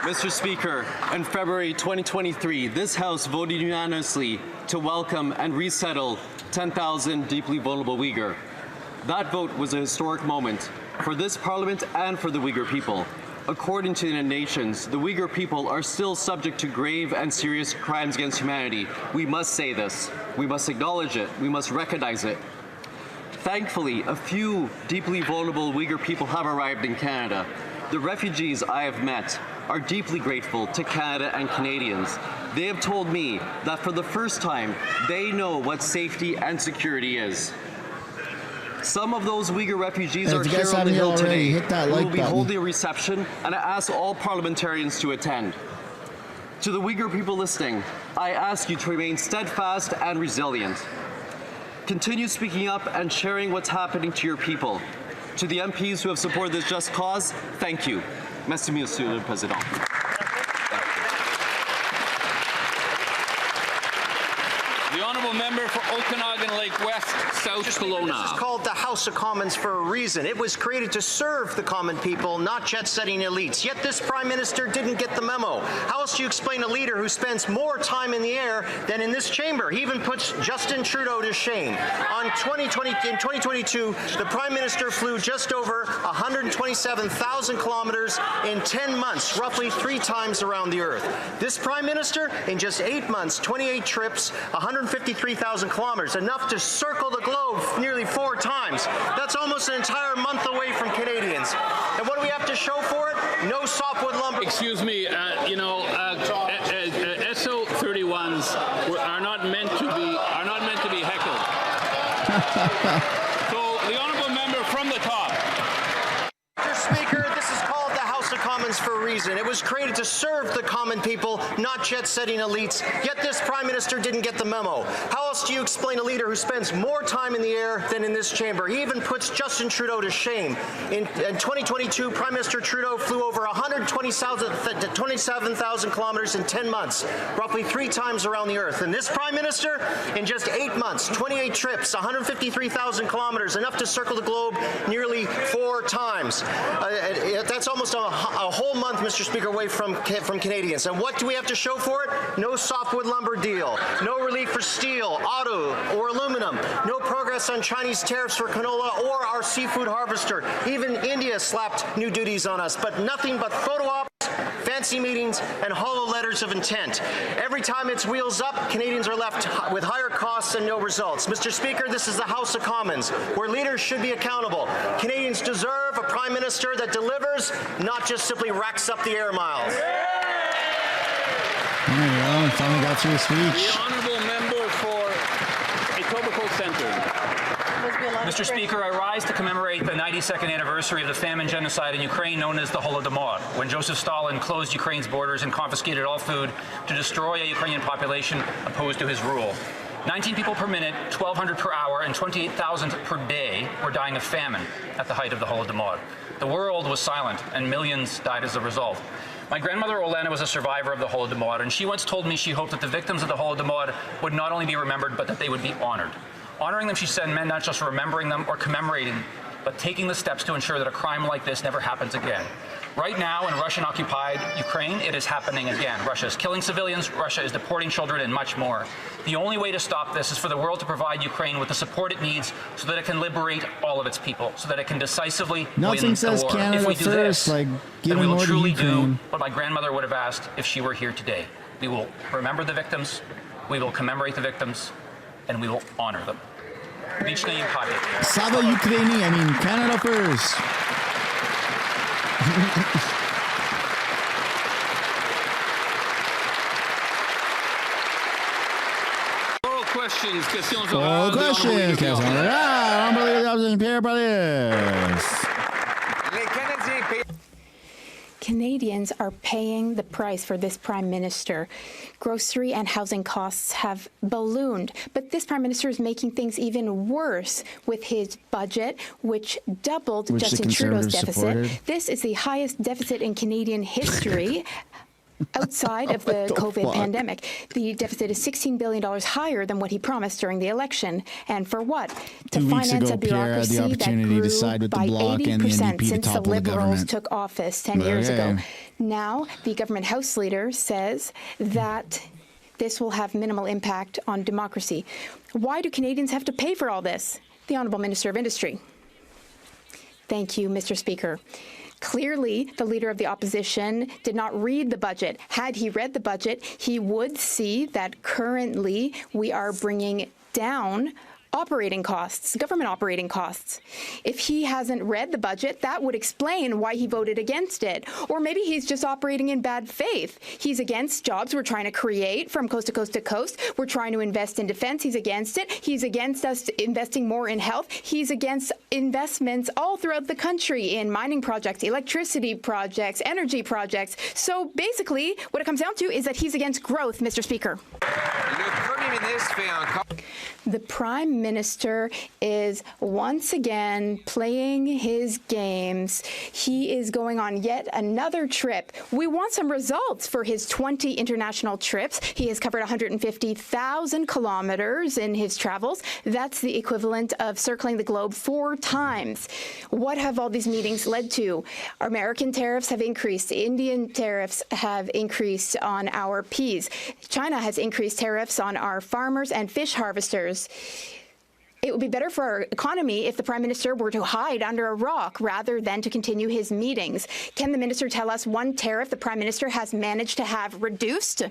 S9: Mr. Speaker, in February 2023, this House voted unanimously to welcome and resettle 10,000 deeply vulnerable Uyghur. That vote was a historic moment for this Parliament and for the Uyghur people. According to the United Nations, the Uyghur people are still subject to grave and serious crimes against humanity. We must say this. We must acknowledge it. We must recognize it. Thankfully, a few deeply vulnerable Uyghur people have arrived in Canada. The refugees I have met are deeply grateful to Canada and Canadians. They have told me that for the first time, they know what safety and security is. Some of those Uyghur refugees are here on the Hill today. We will be holding a reception, and I ask all parliamentarians to attend. To the Uyghur people listening, I ask you to remain steadfast and resilient. Continue speaking up and sharing what's happening to your people. To the MPs who have supported this just cause, thank you. Merci, Monsieur le Président.
S5: The honourable member for Okanagan Lake West, South Kelowna.
S11: This is called the House of Commons for a reason. It was created to serve the common people, not jet-setting elites. Yet this Prime Minister didn't get the memo. How else do you explain a leader who spends more time in the air than in this chamber? He even puts Justin Trudeau to shame. In 2022, the Prime Minister flew just over 127,000 kilometers in 10 months, roughly 3 times around the Earth. This Prime Minister, in just 8 months, 28 trips, 153,000 kilometers, enough to circle the globe nearly 4 times. That's almost an entire month away from Canadians. And what do we have to show for it? No softwood lumber.
S5: Excuse me, SO31s are not meant to be heckled. So the honourable member from the top.
S11: Mr. Speaker, this is called the House of Commons for a reason. It was created to serve the common people, not jet-setting elites. Yet this Prime Minister didn't get the memo. How else do you explain a leader who spends more time in the air than in this chamber? He even puts Justin Trudeau to shame. In 2022, Prime Minister Trudeau flew over 127,000 kilometers in 10 months, roughly 3 times around the Earth. And this Prime Minister, in just 8 months, 28 trips, 153,000 kilometers, enough to circle the globe nearly 4 times. That's almost a whole month, Mr. Speaker, away from Canadians. And what do we have to show for it? No softwood lumber deal, no relief for steel, auto, or aluminum, no progress on Chinese tariffs for canola or our seafood harvester. Even India slapped new duties on us, but nothing but photo ops, fancy meetings, and hollow letters of intent. Every time it's wheels up, Canadians are left with higher costs and no results. Mr. Speaker, this is the House of Commons, where leaders should be accountable. Canadians deserve a Prime Minister that delivers, not just simply racks up the air miles.
S1: There you go. Finally got through the speech.
S5: The honourable member for Etobicoke Centre.
S12: Mr. Speaker, I rise to commemorate the 92nd anniversary of the famine genocide in Ukraine known as the Holodomor, when Joseph Stalin closed Ukraine's borders and confiscated all food to destroy a Ukrainian population opposed to his rule. 19 people per minute, 1,200 per hour, and 28,000 per day were dying of famine at the height of the Holodomor. The world was silent, and millions died as a result. My grandmother Olena was a survivor of the Holodomor, and she once told me she hoped that the victims of the Holodomor would not only be remembered, but that they would be honored. Honoring them, she said, meant not just remembering them or commemorating, but taking the steps to ensure that a crime like this never happens again. Right now, in Russian-occupied Ukraine, it is happening again. Russia is killing civilians, Russia is deporting children, and much more. The only way to stop this is for the world to provide Ukraine with the support it needs so that it can liberate all of its people, so that it can decisively
S1: Nothing
S12: win
S1: says
S12: the war.
S1: Canada
S12: If we do
S1: first,
S12: this,
S1: like
S12: then
S1: giving
S12: we will
S1: more to
S12: truly
S1: Ukraine.
S12: do what my grandmother would have asked if she were here today. We will remember the victims, we will commemorate the victims, and we will honor them. Вічна їм пам'ять.
S1: Slava Ukraini, I mean Canada first.
S5: questions. Questions
S1: Four
S5: orales de
S1: questions.
S5: Honorable
S1: Pierre Poilievre.
S13: Canadians are paying the price for this Prime Minister. Grocery and housing costs have ballooned, but this Prime Minister is making things even worse with his budget, which doubled Justin Trudeau's deficit.
S1: Supported.
S13: This is the highest deficit in Canadian history. Outside of the COVID pandemic, the deficit is $16 billion higher than what he promised during the election. And for what? To
S1: 2 weeks
S13: finance
S1: ago,
S13: a
S1: Pierre had the
S13: bureaucracy that
S1: opportunity to
S13: grew
S1: side with the
S13: by
S1: Bloc and the
S13: 80%
S1: NDP to
S13: since the
S1: topple the
S13: Liberals
S1: government.
S13: took office 10 years ago. Now, the government House Leader says that this will have minimal impact on democracy. Why do Canadians have to pay for all this? The Honourable Minister of Industry. Thank you, Mr. Speaker. Clearly, the Leader of the Opposition did not read the budget. Had he read the budget, he would see that currently we are bringing down operating costs, government operating costs. If he hasn't read the budget, that would explain why he voted against it. Or maybe he's just operating in bad faith. He's against jobs we're trying to create from coast to coast to coast. We're trying to invest in defense. He's against it. He's against us investing more in health. He's against investments all throughout the country in mining projects, electricity projects, energy projects. So basically, what it comes down to is that he's against growth, Mr. Speaker. The Prime Minister is once again playing his games. He is going on yet another trip. We want some results for his 20 international trips. He has covered 150,000 kilometers in his travels. That's the equivalent of circling the globe 4 times. What have all these meetings led to? American tariffs have increased. Indian tariffs have increased on our peas. China has increased tariffs on our farmers and fish harvesters. It would be better for our economy if the Prime Minister were to hide under a rock rather than to continue his meetings. Can the Minister tell us one tariff the Prime Minister has managed to have reduced?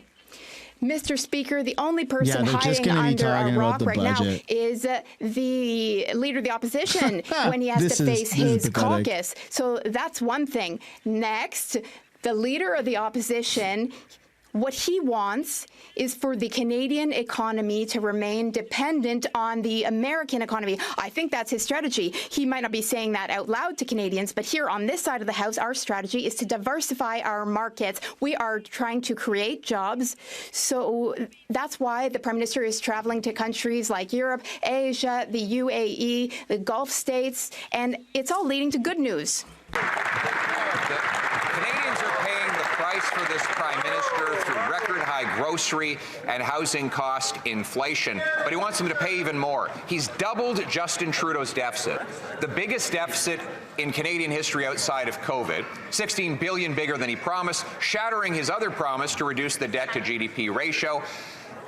S13: Mr. Speaker, the only person hiding under a rock right now is the Leader of the Opposition when he has to face his caucus. So that's one thing. Next, the Leader of the Opposition, what he wants is for the Canadian economy to remain dependent on the American economy. I think that's his strategy. He might not be saying that out loud to Canadians, but here on this side of the House, our strategy is to diversify our markets. We are trying to create jobs. So that's why the Prime Minister is traveling to countries like Europe, Asia, the UAE, the Gulf states, and it's all leading to good news.
S15: Canadians are paying the price for this Prime Minister through record high grocery and housing cost inflation, but he wants them to pay even more. He's doubled Justin Trudeau's deficit, the biggest deficit in Canadian history outside of COVID, $16 billion bigger than he promised, shattering his other promise to reduce the debt to GDP ratio.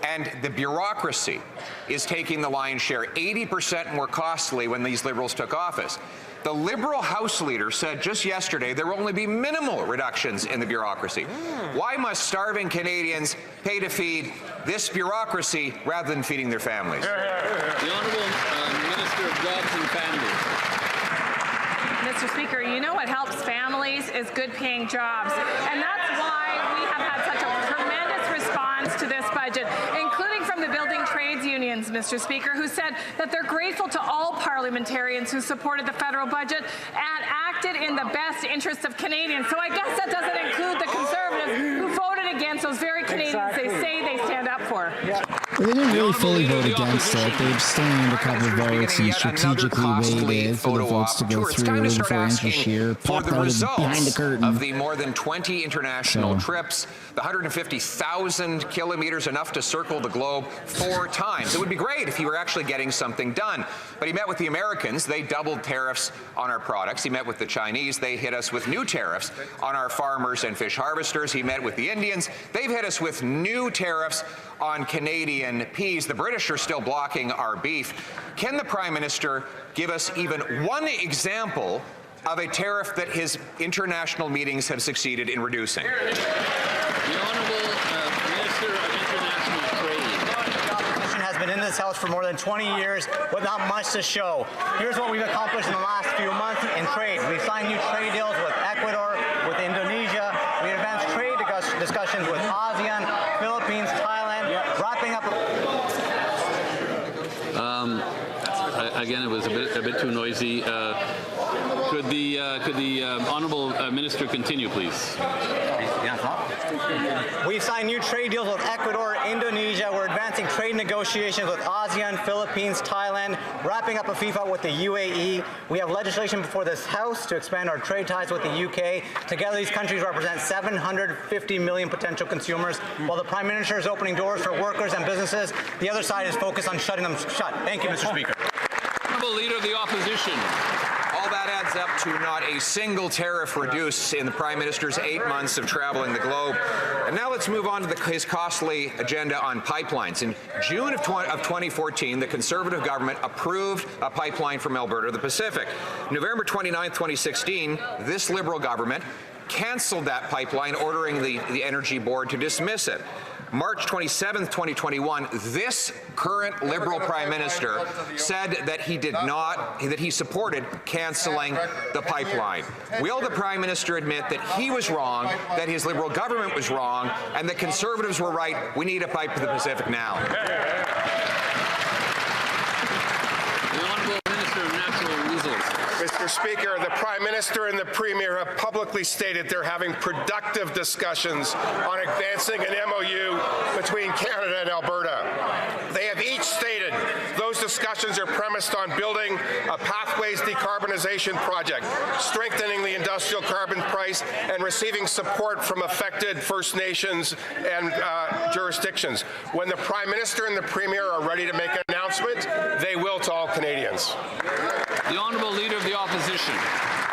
S15: And the bureaucracy is taking the lion's share, 80% more costly when these Liberals took office. The Liberal House Leader said just yesterday there will only be minimal reductions in the bureaucracy. Why must starving Canadians pay to feed this bureaucracy rather than feeding their families?
S5: The Honourable Minister of Jobs and Families.
S16: Mr. Speaker, you know what helps families is good-paying jobs. And that's why we have had such a tremendous response to this budget, including from the building trades unions, Mr. Speaker, who said that they're grateful to all parliamentarians who supported the federal budget and acted in the best interests of Canadians. So I guess that doesn't include the Conservatives who voted against those very Canadians they say they stand up for.
S1: Well, they didn't really fully vote against it. They abstained a couple of votes and strategically waited for the votes to go through before Inter popped out behind the curtain.
S15: Of the more than 20 international trips, the 150,000 kilometers, enough to circle the globe 4 times. It would be great if he were actually getting something done. But he met with the Americans. They doubled tariffs on our products. He met with the Chinese. They hit us with new tariffs on our farmers and fish harvesters. He met with the Indians. They've hit us with new tariffs on Canadian peas. The British are still blocking our beef. Can the Prime Minister give us even one example of a tariff that his international meetings have succeeded in reducing?
S5: The Honourable Minister of International Trade.
S11: The opposition has been in this House for more than 20 years with not much to show. Here's what we've accomplished in the last few months in trade. We've signed new trade deals with Ecuador, with Indonesia. We advanced trade discussions with ASEAN, Philippines, Thailand, wrapping up.
S5: again, it was a bit too noisy. Could the honourable minister continue, please?
S17: We've signed new trade deals with Ecuador, Indonesia. We're advancing trade negotiations with ASEAN, Philippines, Thailand, wrapping up a FIFA with the UAE. We have legislation before this House to expand our trade ties with the UK. Together, these countries represent 750 million potential consumers. While the Prime Minister is opening doors for workers and businesses, the other side is focused on shutting them shut. Thank you, Mr. Speaker.
S5: Honourable Leader of the Opposition.
S15: All that adds up to not a single tariff reduced in the Prime Minister's 8 months of traveling the globe. And now let's move on to his costly agenda on pipelines. In June of 2014, the Conservative government approved a pipeline from Alberta to the Pacific. November 29, 2016, this Liberal government canceled that pipeline, ordering the Energy Board to dismiss it. March 27, 2021, this current Liberal Prime Minister said that he supported cancelling the pipeline. Will the Prime Minister admit that he was wrong, that his Liberal government was wrong, and the Conservatives were right? We need a pipe to the Pacific now.
S5: The Honourable Minister of Natural Resources.
S18: Mr. Speaker, the Prime Minister and the Premier have publicly stated they're having productive discussions on advancing an MOU between Canada and Alberta. They have each stated those discussions are premised on building a pathways decarbonization project, strengthening the industrial carbon price, and receiving support from affected First Nations and jurisdictions. When the Prime Minister and the Premier are ready to make an announcement, they will to all Canadians.
S5: The Honourable Leader of the Opposition.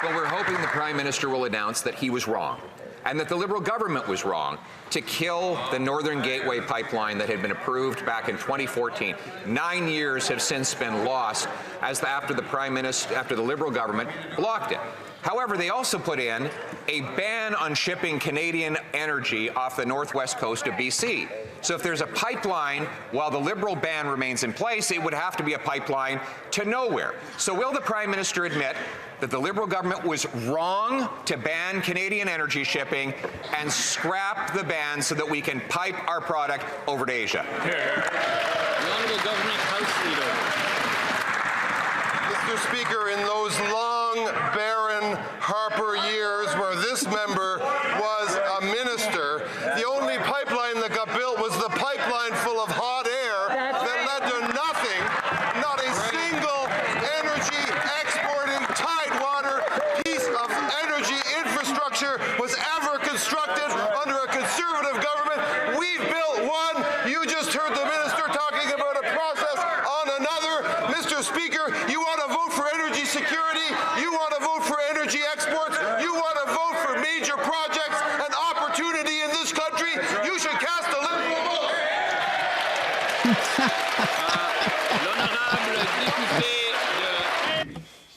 S15: Well, we're hoping the Prime Minister will announce that he was wrong and that the Liberal government was wrong to kill the Northern Gateway pipeline that had been approved back in 2014. 9 years have since been lost after the Liberal government blocked it. However, they also put in a ban on shipping Canadian energy off the northwest coast of BC. So if there's a pipeline, while the Liberal ban remains in place, it would have to be a pipeline to nowhere. So will the Prime Minister admit that the Liberal government was wrong to ban Canadian energy shipping and scrap the ban so that we can pipe our product over to Asia?
S5: The Honourable Government House Leader.
S18: Mr. Speaker, in those long, barren Harper years where this member was a minister, the only pipeline that got built was the pipeline full of hot air that led to nothing, not a single energy exporting tidewater piece of energy infrastructure was ever constructed under a Conservative government. We've built one. You just heard the minister talking about a process on another. Mr. Speaker, you want to vote for energy security, you want to vote for energy exports, you want to vote for major projects and opportunity in this country, you should cast a Liberal vote.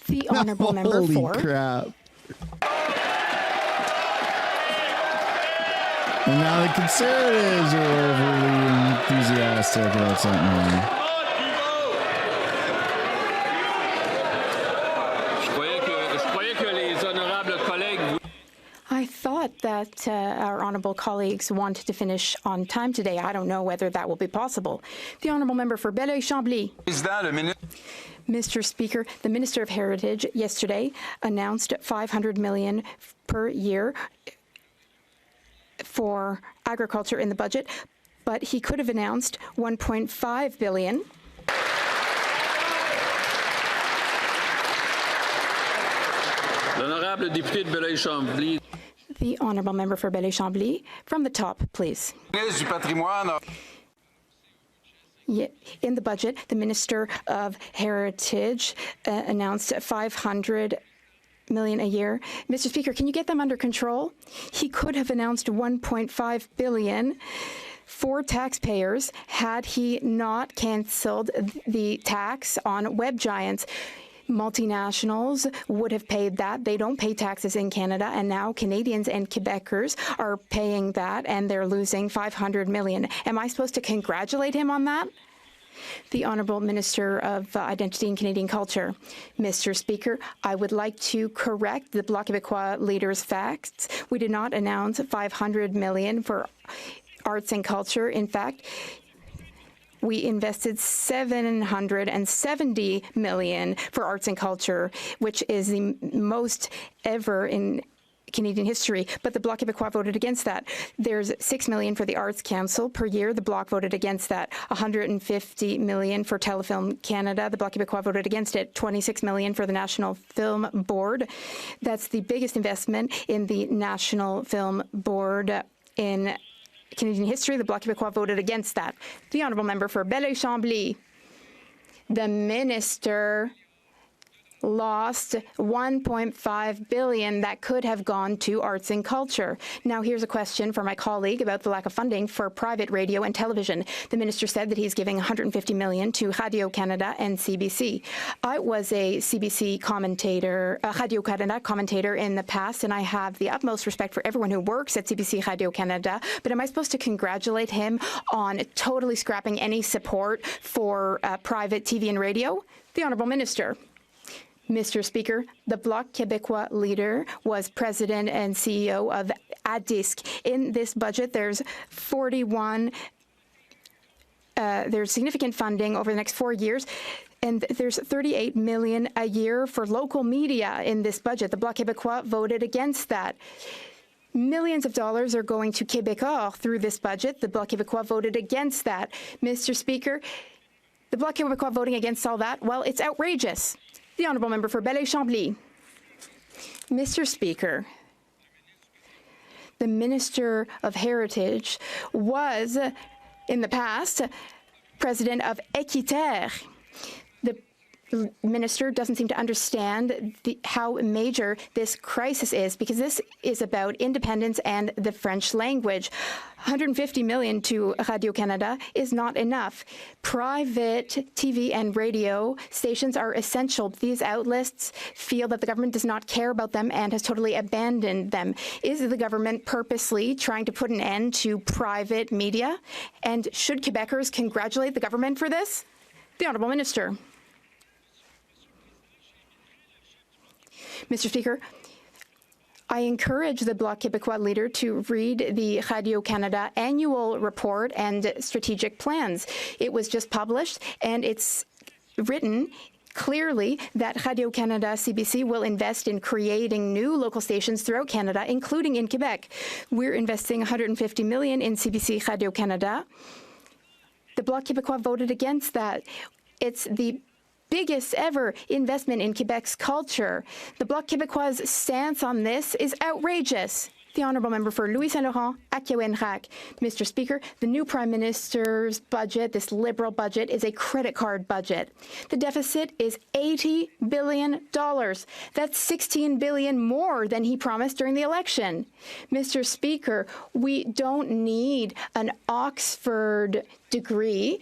S13: The Honourable Member
S1: Holy
S13: for...
S1: crap. And now the Conservatives are overly enthusiastic about something.
S13: I thought that our honourable colleagues wanted to finish on time today. I don't know whether that will be possible. The Honourable Member for Belleuil-Chambly. Mr. Speaker, the Minister of Heritage yesterday announced $500 million per year for agriculture in the budget, but he could have announced $1.5 billion.
S5: L'honorable député de Belleuil-Chambly.
S13: The Honourable Member for Belleuil-Chambly. From the top, please. In the budget, the Minister of Heritage announced $500 million a year. Mr. Speaker, can you get them under control? He could have announced $1.5 billion for taxpayers had he not cancelled the tax on web giants. Multinationals would have paid that. They don't pay taxes in Canada, and now Canadians and Quebecers are paying that, and they're losing $500 million. Am I supposed to congratulate him on that? The Honourable Minister of Identity and Canadian Culture. Mr. Speaker, I would like to correct the Bloc Québécois leader's facts. We did not announce $500 million for arts and culture. In fact, we invested $770 million for arts and culture, which is the most ever in Canadian history, but the Bloc Québécois voted against that. There's $6 million for the Arts Council per year. The Bloc voted against that. $150 million for Telefilm Canada. The Bloc Québécois voted against it. $26 million for the National Film Board. That's the biggest investment in the National Film Board in Canadian history. The Bloc Québécois voted against that. The Honourable Member for Belleuil-Chambly. The Minister lost $1.5 billion that could have gone to arts and culture. Now, here's a question for my colleague about the lack of funding for private radio and television. The minister said that he's giving $150 million to Radio-Canada and CBC. I was a CBC commentator, a Radio-Canada commentator in the past, and I have the utmost respect for everyone who works at CBC Radio-Canada, but am I supposed to congratulate him on totally scrapping any support for private TV and radio? The Honourable Minister. Mr. Speaker, the Bloc Québécois leader was president and CEO of ADISC. In this budget, there's there's significant funding over the next 4 years, and there's $38 million a year for local media in this budget. The Bloc Québécois voted against that. Millions of dollars are going to Québécois through this budget. The Bloc Québécois voted against that. Mr. Speaker, the Bloc Québécois voting against all that, well, it's outrageous. The Honourable Member for Belleuil-Chambly. Mr. Speaker, the Minister of Heritage was, in the past, president of Équiterre. The minister doesn't seem to understand how major this crisis is, because this is about independence and the French language. $150 million to Radio-Canada is not enough. Private TV and radio stations are essential. These outlets feel that the government does not care about them and has totally abandoned them. Is the government purposely trying to put an end to private media? And should Quebecers congratulate the government for this? The Honourable Minister. Mr. Speaker, I encourage the Bloc Québécois leader to read the Radio-Canada annual report and strategic plans. It was just published, and it's written clearly that Radio-Canada CBC will invest in creating new local stations throughout Canada, including in Quebec. We're investing $150 million in CBC Radio-Canada. The Bloc Québécois voted against that. It's the biggest ever investment in Quebec's culture. The Bloc Québécois' stance on this is outrageous. The Honourable Member for Louis Saint Laurent, Aquill-Rack. Mr. Speaker, the new Prime Minister's budget, this Liberal budget, is a credit card budget. The deficit is $80 billion. That's $16 billion more than he promised during the election. Mr. Speaker, we don't need an Oxford degree,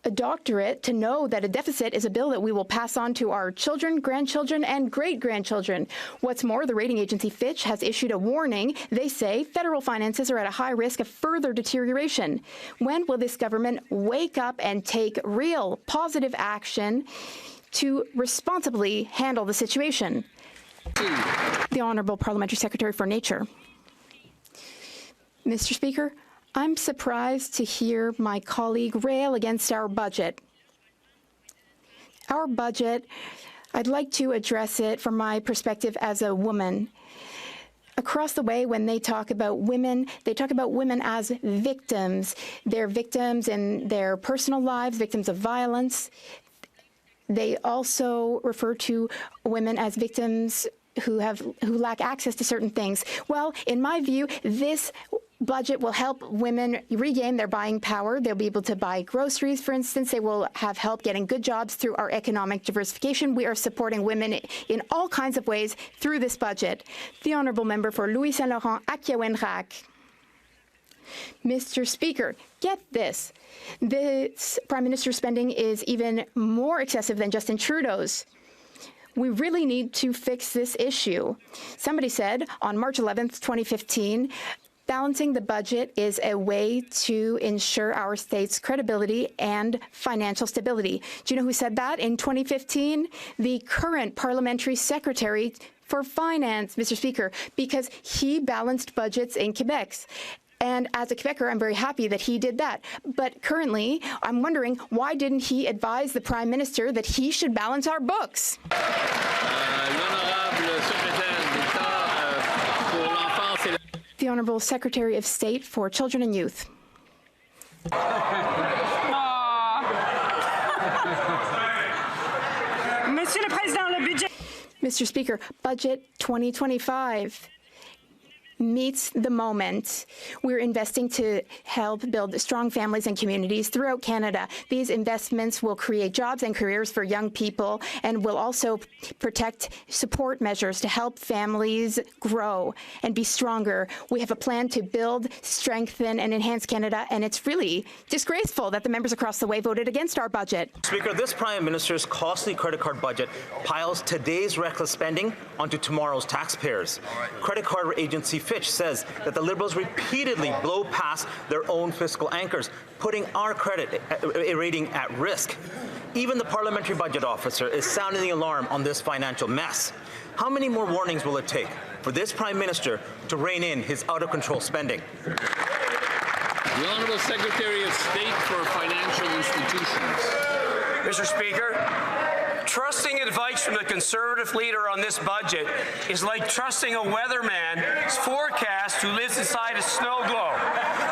S13: a doctorate, to know that a deficit is a bill that we will pass on to our children, grandchildren, and great-grandchildren. What's more, the rating agency Fitch has issued a warning. They say federal finances are at a high risk of further deterioration. When will this government wake up and take real positive action to responsibly handle the situation? The Honourable Parliamentary Secretary for Nature. Mr. Speaker, I'm surprised to hear my colleague rail against our budget. Our budget, I'd like to address it from my perspective as a woman. Across the way, when they talk about women, they talk about women as victims. They're victims in their personal lives, victims of violence. They also refer to women as victims who lack access to certain things. Well, in my view, this budget will help women regain their buying power. They'll be able to buy groceries, for instance. They will have help getting good jobs through our economic diversification. We are supporting women in all kinds of ways through this budget. The Honourable Member for Louis Saint Laurent, Aquill-Rack. Mr. Speaker, get this. This Prime Minister's spending is even more excessive than Justin Trudeau's. We really need to fix this issue. Somebody said on March 11th, 2015, balancing the budget is a way to ensure our state's credibility and financial stability. Do you know who said that in 2015? The current Parliamentary Secretary for Finance, Mr. Speaker, because he balanced budgets in Quebec. And as a Quebecer, I'm very happy that he did that. But currently, I'm wondering, why didn't he advise the Prime Minister that he should balance our books? The Honourable Secretary of State for Children and Youth. Mr. Speaker, Budget 2025 meets the moment. We're investing to help build strong families and communities throughout Canada. These investments will create jobs and careers for young people and will also protect support measures to help families grow and be stronger. We have a plan to build, strengthen, and enhance Canada, and it's really disgraceful that the members across the way voted against our budget.
S8: Speaker, this Prime Minister's costly credit card budget piles today's reckless spending onto tomorrow's taxpayers. Credit card agency Fitch says that the Liberals repeatedly blow past their own fiscal anchors, putting our credit rating at risk. Even the Parliamentary Budget Officer is sounding the alarm on this financial mess. How many more warnings will it take for this Prime Minister to rein in his out-of-control spending?
S5: The Honourable Secretary of State for Financial Institutions.
S19: Mr. Speaker, trusting advice from the Conservative leader on this budget is like trusting a weatherman's forecast who lives inside a snow globe.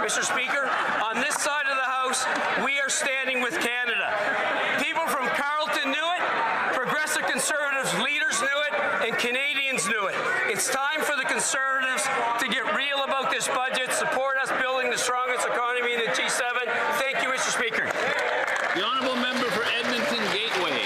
S19: Mr. Speaker, on this side of the House, we are standing with Canada. People from Carleton knew it, Progressive Conservatives leaders knew it, and Canadians knew it. It's time for the Conservatives to get real about this budget, support us building the strongest economy in the G7. Thank you, Mr. Speaker.
S5: The Honourable Member for Edmonton Gateway.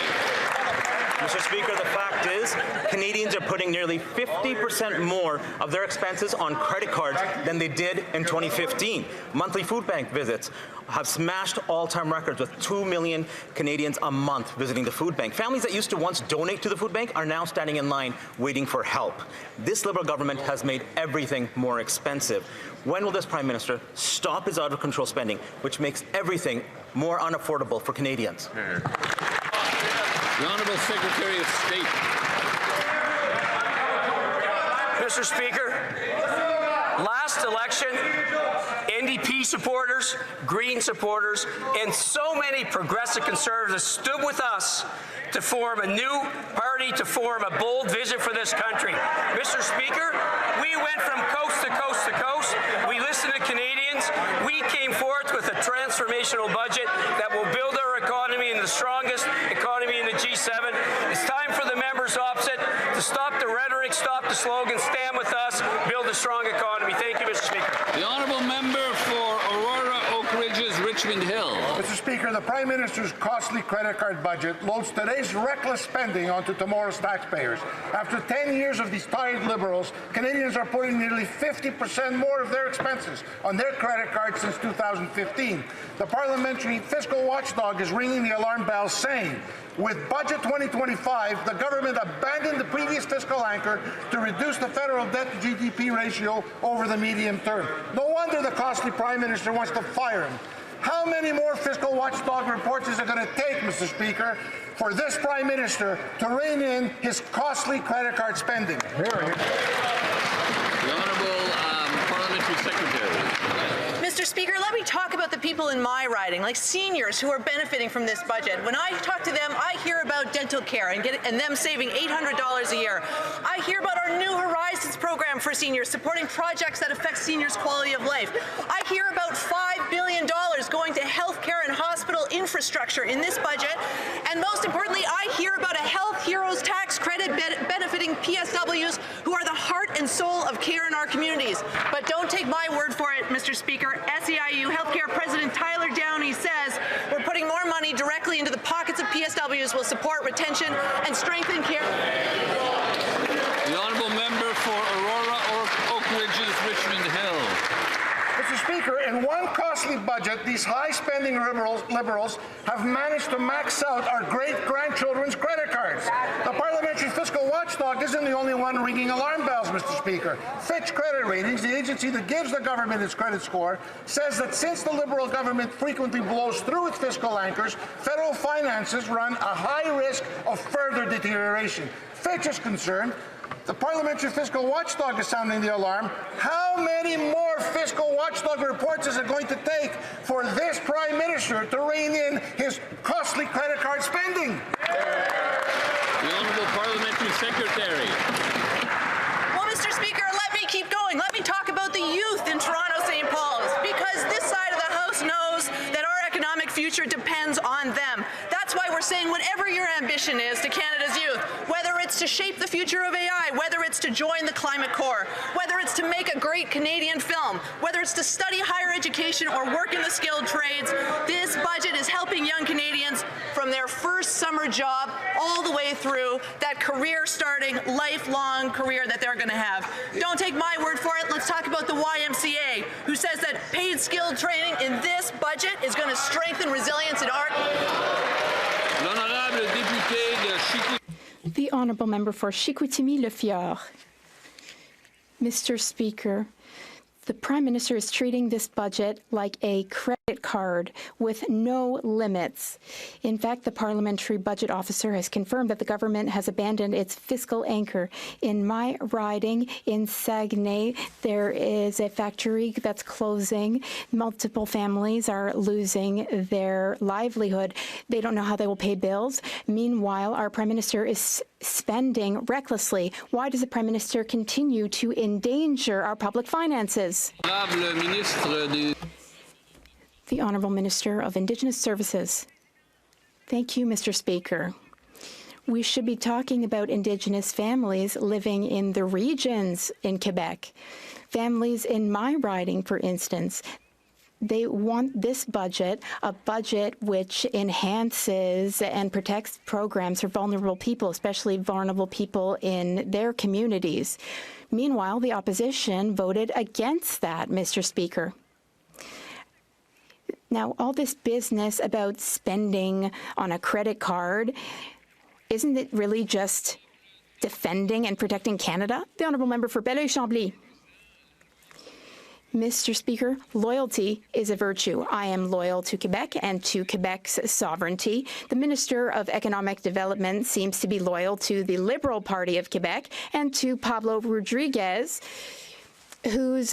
S8: Mr. Speaker, the fact is, Canadians are putting nearly 50% more of their expenses on credit cards than they did in 2015. Monthly food bank visits have smashed all-time records with 2 million Canadians a month visiting the food bank. Families that used to once donate to the food bank are now standing in line waiting for help. This Liberal government has made everything more expensive. When will this Prime Minister stop his out-of-control spending, which makes everything more unaffordable for Canadians?
S5: The Honourable Secretary of State.
S19: Mr. Speaker, last election, NDP supporters, Green supporters, and so many Progressive Conservatives stood with us to form a new party, to form a bold vision for this country. Mr. Speaker, we went from coast to coast to coast. We listened to Canadians. We came forth with a transformational budget that will build our economy in the strongest economy in the G7. It's time for the members opposite to stop the rhetoric, stop the slogan, stand with us, build a strong economy. Thank you, Mr. Speaker.
S5: The Honourable Member for Aurora Oak Ridges, Richmond Hill.
S20: Mr. Speaker, the Prime Minister's costly credit card budget loads today's reckless spending onto tomorrow's taxpayers. After 10 years of these tired Liberals, Canadians are putting nearly 50% more of their expenses on their credit cards since 2015. The Parliamentary Fiscal Watchdog is ringing the alarm bells, saying, with Budget 2025, the government abandoned the previous fiscal anchor to reduce the federal debt-to-GDP ratio over the medium term. No wonder the costly Prime Minister wants to fire him. How many more fiscal watchdog reports is it going to take, Mr. Speaker, for this Prime Minister to rein in his costly credit card spending?
S5: The Honourable Parliamentary Secretary.
S21: Mr. Speaker, let me talk about the people in my riding, like seniors who are benefiting from this budget. When I talk to them, I hear about dental care and them saving $800 a year. I hear about our New Horizons program for seniors, supporting projects that affect seniors' quality of life. I hear about $5 billion going to healthcare and hospital infrastructure in this budget. And most importantly, I hear about a Health Heroes tax credit benefiting PSWs who are the heart and soul of care in our communities. But don't take my word for it, Mr. Speaker. SEIU Healthcare President Tyler Downey says we're putting more money directly into the pockets of PSWs will support retention and strengthen care.
S5: The Honourable Member for Aurora Oak Ridges, Richmond Hill.
S20: Mr. Speaker, in one costly budget, these high-spending liberals have managed to max out our great-grandchildren's credit cards. The Parliamentary Fiscal Watchdog isn't the only one ringing alarm bells, Mr. Speaker. Fitch Credit Ratings, the agency that gives the government its credit score, says that since the Liberal government frequently blows through its fiscal anchors, federal finances run a high risk of further deterioration. Fitch is concerned The Parliamentary Fiscal Watchdog is sounding the alarm. How many more fiscal watchdog reports is it going to take for this Prime Minister to rein in his costly credit card spending?
S5: The Honourable Parliamentary Secretary.
S21: Well, Mr. Speaker, let me keep going. Let me talk about the youth in Toronto St. Paul's, because this side of the House knows that our economic future depends on them. That's why we're saying whatever your ambition is to Canada's youth, whether it's to shape the future of AI, whether it's to join the Climate Corps, whether it's to make a great Canadian film, whether it's to study higher education or work in the skilled trades, this budget is helping young Canadians from their first summer job all the way through that career-starting, lifelong career that they're going to have. Don't take my word for it. Let's talk about the YMCA, who says that paid skilled training in this budget is going to strengthen resilience in our...
S13: The Honourable Member for Chicoutimi-Le-Fjord. Mr. Speaker, the Prime Minister is treating this budget like a credit card with no limits. In fact, the Parliamentary Budget Officer has confirmed that the government has abandoned its fiscal anchor. In my riding in Saguenay, there is a factory that's closing. Multiple families are losing their livelihood. They don't know how they will pay bills. Meanwhile, our Prime Minister is spending recklessly. Why does the Prime Minister continue to endanger our public finances? The Honourable Minister of Indigenous Services. Thank you, Mr. Speaker. We should be talking about Indigenous families living in the regions in Quebec. Families in my riding, for instance. They want this budget, a budget which enhances and protects programs for vulnerable people, especially vulnerable people in their communities. Meanwhile, the opposition voted against that, Mr. Speaker. Now, all this business about spending on a credit card, isn't it really just defending and protecting Canada? The Honourable Member for Belleuil-Chambly. Mr. Speaker, loyalty is a virtue. I am loyal to Quebec and to Quebec's sovereignty. The Minister of Economic Development seems to be loyal to the Liberal Party of Quebec and to Pablo Rodriguez, whose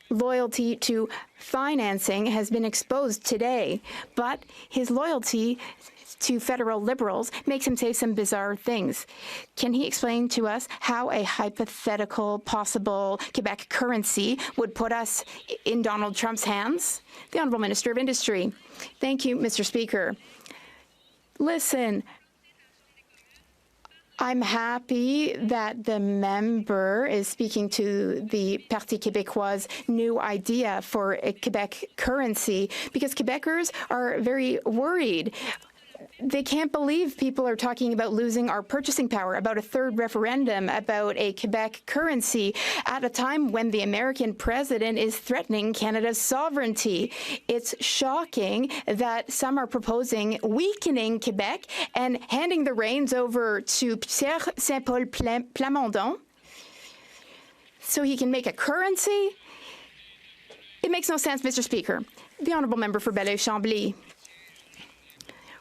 S13: loyalty to financing has been exposed today. But his loyalty to federal Liberals makes him say some bizarre things. Can he explain to us how a hypothetical possible Quebec currency would put us in Donald Trump's hands? The Honourable Minister of Industry. Thank you, Mr. Speaker. Listen, I'm happy that the member is speaking to the Parti Québécois' new idea for a Quebec currency, because Quebecers are very worried. They can't believe people are talking about losing our purchasing power, about a third referendum, about a Quebec currency, at a time when the American president is threatening Canada's sovereignty. It's shocking that some are proposing weakening Quebec and handing the reins over to Pierre Saint-Paul Plamondon so he can make a currency. It makes no sense, Mr. Speaker. The Honourable Member for Belleuil-Chambly.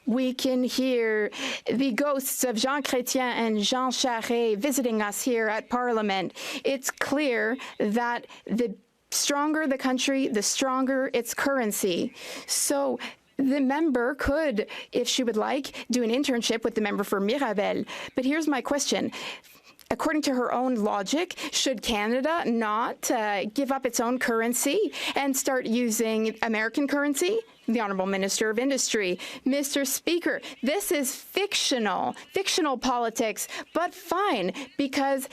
S13: We can hear the ghosts of Jean Chrétien and Jean Charest visiting us here at Parliament. It's clear that the stronger the country, the stronger its currency. So the member could, if she would like, do an internship with the member for Mirabel. But here's my question. According to her own logic, should Canada not give up its own currency and start using American currency? The Honourable Minister of Industry. Mr. Speaker, this is fictional politics, but fine, because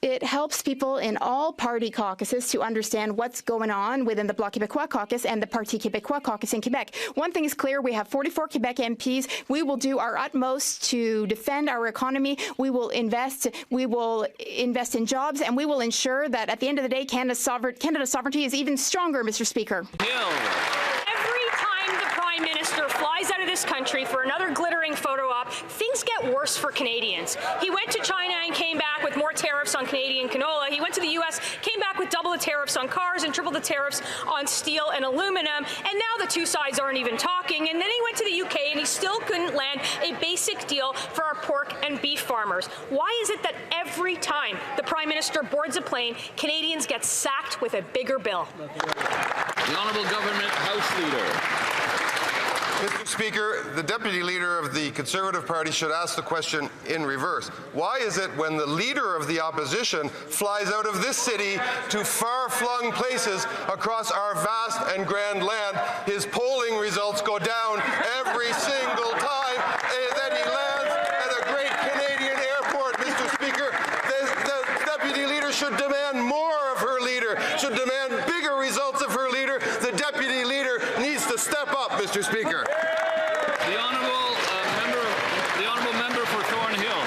S13: it helps people in all party caucuses to understand what's going on within the Bloc Québécois caucus and the Parti Québécois caucus in Quebec. One thing is clear, we have 44 Quebec MPs. We will do our utmost to defend our economy. We will invest in jobs, and we will ensure that at the end of the day, Canada's sovereignty is even stronger, Mr. Speaker.
S3: Every time the Prime Minister flies flies out of this country for another glittering photo op, things get worse for Canadians. He went to China and came back with more tariffs on Canadian canola. He went to the U.S., came back with double the tariffs on cars and triple the tariffs on steel and aluminum, and now the two sides aren't even talking. And then he went to the U.K. and he still couldn't land a basic deal for our pork and beef farmers. Why is it that every time the Prime Minister boards a plane, Canadians get sacked with a bigger bill?
S5: The Honourable Government House Leader.
S18: Mr. Speaker, the Deputy Leader of the Conservative Party should ask the question in reverse. Why is it when the Leader of the Opposition flies out of this city to far-flung places across our vast and grand land, his polling results go down every single time that he lands at a great Canadian airport, Mr. Speaker? The Deputy Leader should demand more of her leader, should demand bigger results of her leader. The Deputy Leader needs to step up, Mr. Speaker.
S5: The honourable member for Thornhill.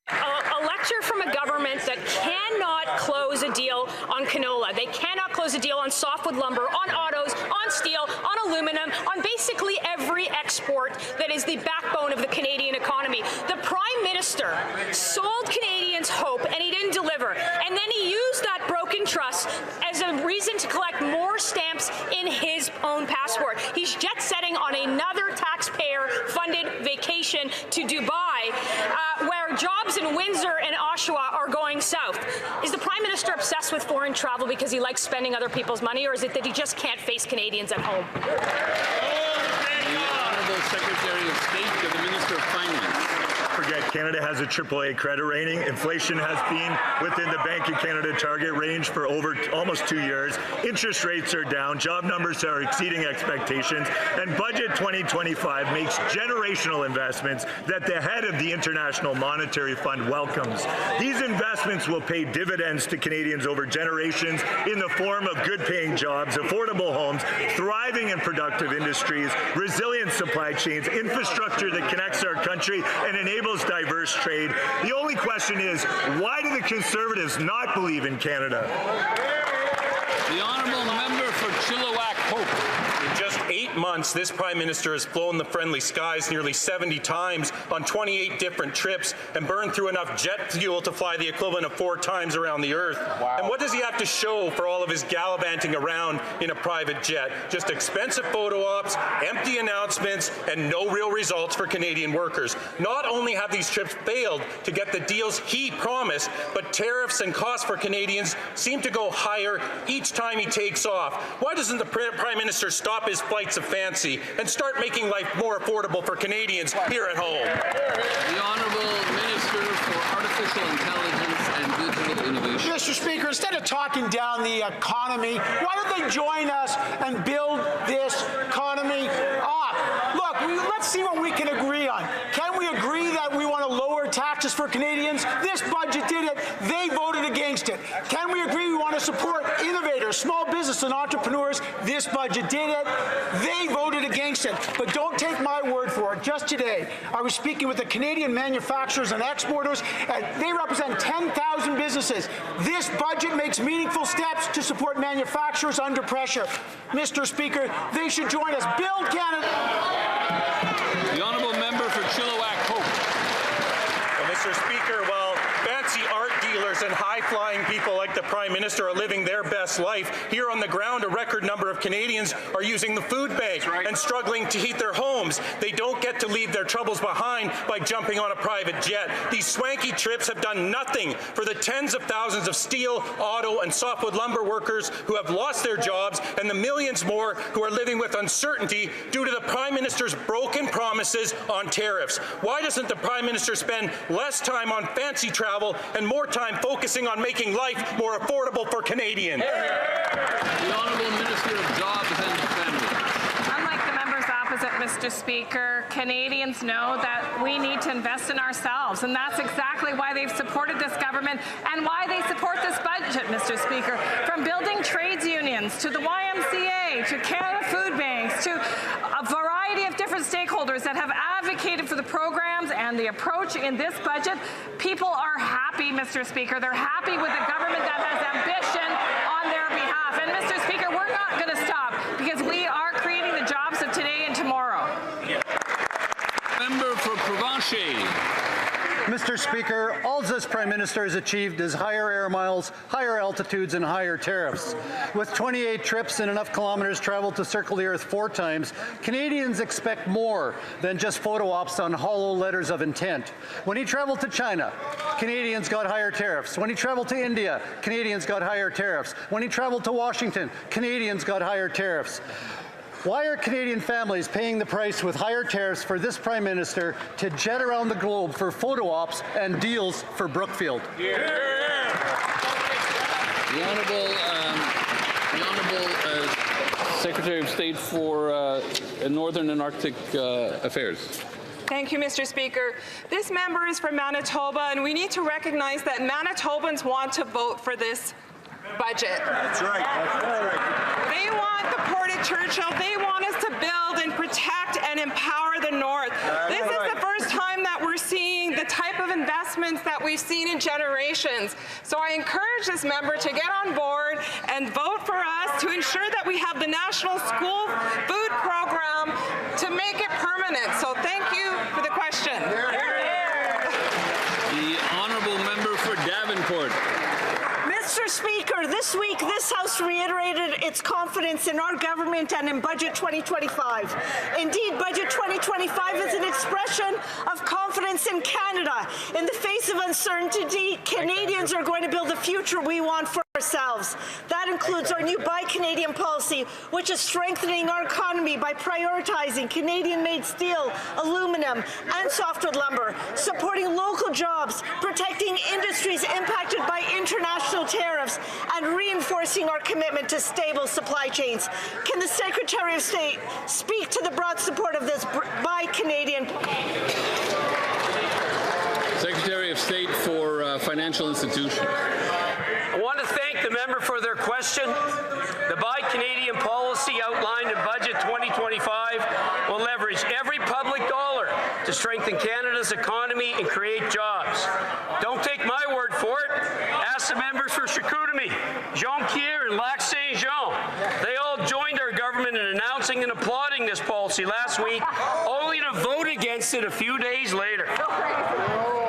S3: A lecture from a government that cannot close a deal on canola. They cannot close a deal on softwood lumber, on autos, on steel, on aluminum, on basically every export that is the backbone of the Canadian economy. The Prime Minister sold Canadians hope and he didn't deliver. And then he used that broken trust as a reason to collect more stamps in his own passport. He's jet-setting on another taxpayer-funded vacation to Dubai, where jobs in Windsor and Oshawa are going south. Is the Prime Minister obsessed with foreign travel because he likes spending other people's money, or is it that he just can't face Canadians at home?
S5: The Honourable Secretary of State to the Minister of Finance.
S7: Forget Canada has a AAA credit rating. Inflation has been within the Bank of Canada target range for almost 2 years. Interest rates are down. Job numbers are exceeding expectations. And Budget 2025 makes generational investments that the head of the International Monetary Fund welcomes. These investments will pay dividends to Canadians over generations in the form of good-paying jobs, affordable homes, thriving and productive industries, resilient supply chains, infrastructure that connects our country and enables diverse trade. The only question is, why do the Conservatives not believe in Canada?
S5: The Honourable Member for Chilliwack Hope.
S8: In just 8 months, this Prime Minister has flown the friendly skies nearly 70 times on 28 different trips and burned through enough jet fuel to fly the equivalent of 4 times around the Earth. Wow. And what does he have to show for all of his gallivanting around in a private jet? Just expensive photo ops, empty announcements, and no real results for Canadian workers. Not only have these trips failed to get the deals he promised, but tariffs and costs for Canadians seem to go higher each time he takes off. Why doesn't the Prime Minister stop his flights of fancy and start making life more affordable for Canadians here at home?
S5: The Honourable Minister for Artificial Intelligence and Digital Innovation.
S4: Mr. Speaker, instead of talking down the economy, why don't they join us and build this economy up? Look, let's see what we can agree on. Can we agree that we want to lower taxes for Canadians? This budget did it. They voted against it. Can we agree we want to support innovators, small business and entrepreneurs? This budget did it. They voted against it. But don't take my word for it. Just today, I was speaking with the Canadian manufacturers and exporters, and they represent 10,000 businesses. This budget makes meaningful steps to support manufacturers under pressure. Mr. Speaker, they should join us. Build Canada.
S5: The Honourable Member for Chilliwack Hope.
S8: Well, Mr. Speaker, while fancy art dealers and high-flying people like the Prime Minister are living their best life, here on the ground a record number of Canadians are using the food bank and struggling to heat their homes. They don't get to leave their troubles behind by jumping on a private jet. These swanky trips have done nothing for the tens of thousands of steel, auto, and softwood lumber workers who have lost their jobs and the millions more who are living with uncertainty due to the Prime Minister's broken promises on tariffs. Why doesn't the Prime Minister spend less time on fancy travel and more time focusing on making life more affordable for Canadians?
S5: The Honourable Minister of Jobs and Family.
S16: Unlike the members opposite, Mr. Speaker, Canadians know that we need to invest in ourselves, and that's exactly why they've supported this government and why they support this budget, Mr. Speaker. From building trades unions to the YMCA to Canada Food Banks to a variety of different stakeholders that have advocated for the programs and the approach in this budget, people are happy, Mr. Speaker. They're happy with a government that has ambition on their behalf. And Mr. Speaker, we're not going to stop because we are creating the jobs of today and tomorrow.
S5: Boucher.
S2: Mr. Speaker, all this Prime Minister has achieved is higher air miles, higher altitudes, and higher tariffs. With 28 trips and enough kilometers traveled to circle the Earth 4 times, Canadians expect more than just photo ops on hollow letters of intent. When he traveled to China, Canadians got higher tariffs. When he traveled to India, Canadians got higher tariffs. When he traveled to Washington, Canadians got higher tariffs. Why are Canadian families paying the price with higher tariffs for this Prime Minister to jet around the globe for photo ops and deals for Brookfield?
S5: The Honourable Secretary of State for Northern and Arctic Affairs.
S16: Thank you, Mr. Speaker. This member is from Manitoba, and we need to recognize that Manitobans want to vote for this budget.
S7: That's right. That's right.
S16: They want the Port of Churchill. They want us to build and protect and empower the North. This is the first time that we're seeing the type of investments that we've seen in generations. So I encourage this member to get on board and vote for us to ensure that we have the National School Food Program to make it permanent. So thank you for the question.
S5: The Honourable Member for Davenport.
S6: Mr. Speaker, this week this House reiterated its confidence in our government and in Budget 2025. Indeed, Budget 2025 is an expression of confidence in Canada. In the face of uncertainty, Canadians are going to build the future we want for ourselves. That includes our new Buy Canadian policy, which is strengthening our economy by prioritizing Canadian-made steel, aluminum, and softwood lumber, supporting local jobs, protecting industries impacted by international tariffs, and reinforcing our commitment to stable supply chains. Can the Secretary of State speak to the broad support of this Buy Canadian?
S5: Secretary of State for Financial Institutions.
S19: I want to thank the member for their question. The Buy Canadian policy outlined in Budget 2025 will leverage every public dollar to strengthen Canada's economy and create jobs. Don't take my word for it. Ask the members for Chicoutimi, Jonquière, and Lac-Saint-Jean. They all joined our government in announcing and applauding this policy last week, only to vote against it a few days later.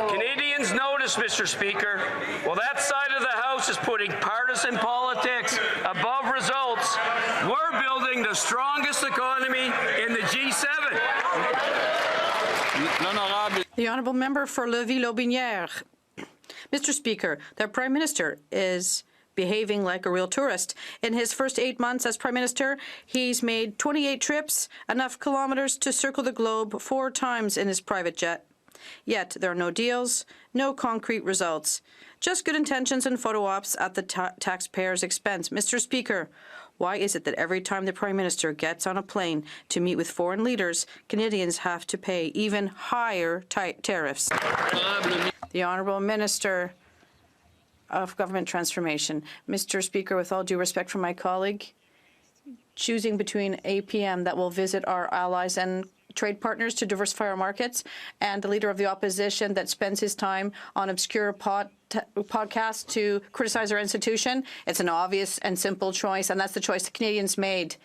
S19: Canadians notice, Mr. Speaker. Well, that side of the House is putting partisan politics above results. We're building the strongest economy in the G7.
S14: The Honourable Member for Lévis-Lotbinière. Mr. Speaker, the Prime Minister is behaving like a real tourist. In his first 8 months as Prime Minister, he's made 28 trips, enough kilometers to circle the globe 4 times in his private jet. Yet there are no deals, no concrete results, just good intentions and photo ops at the taxpayers' expense. Mr. Speaker, why is it that every time the Prime Minister gets on a plane to meet with foreign leaders, Canadians have to pay even higher tariffs? The Honourable Minister of Government Transformation. Mr. Speaker, with all due respect for my colleague, choosing between APM that will visit our allies and trade partners to diversify our markets, and the Leader of the Opposition that spends his time on obscure podcasts to criticize our institution, it's an obvious and simple choice, and that's the choice the Canadians made.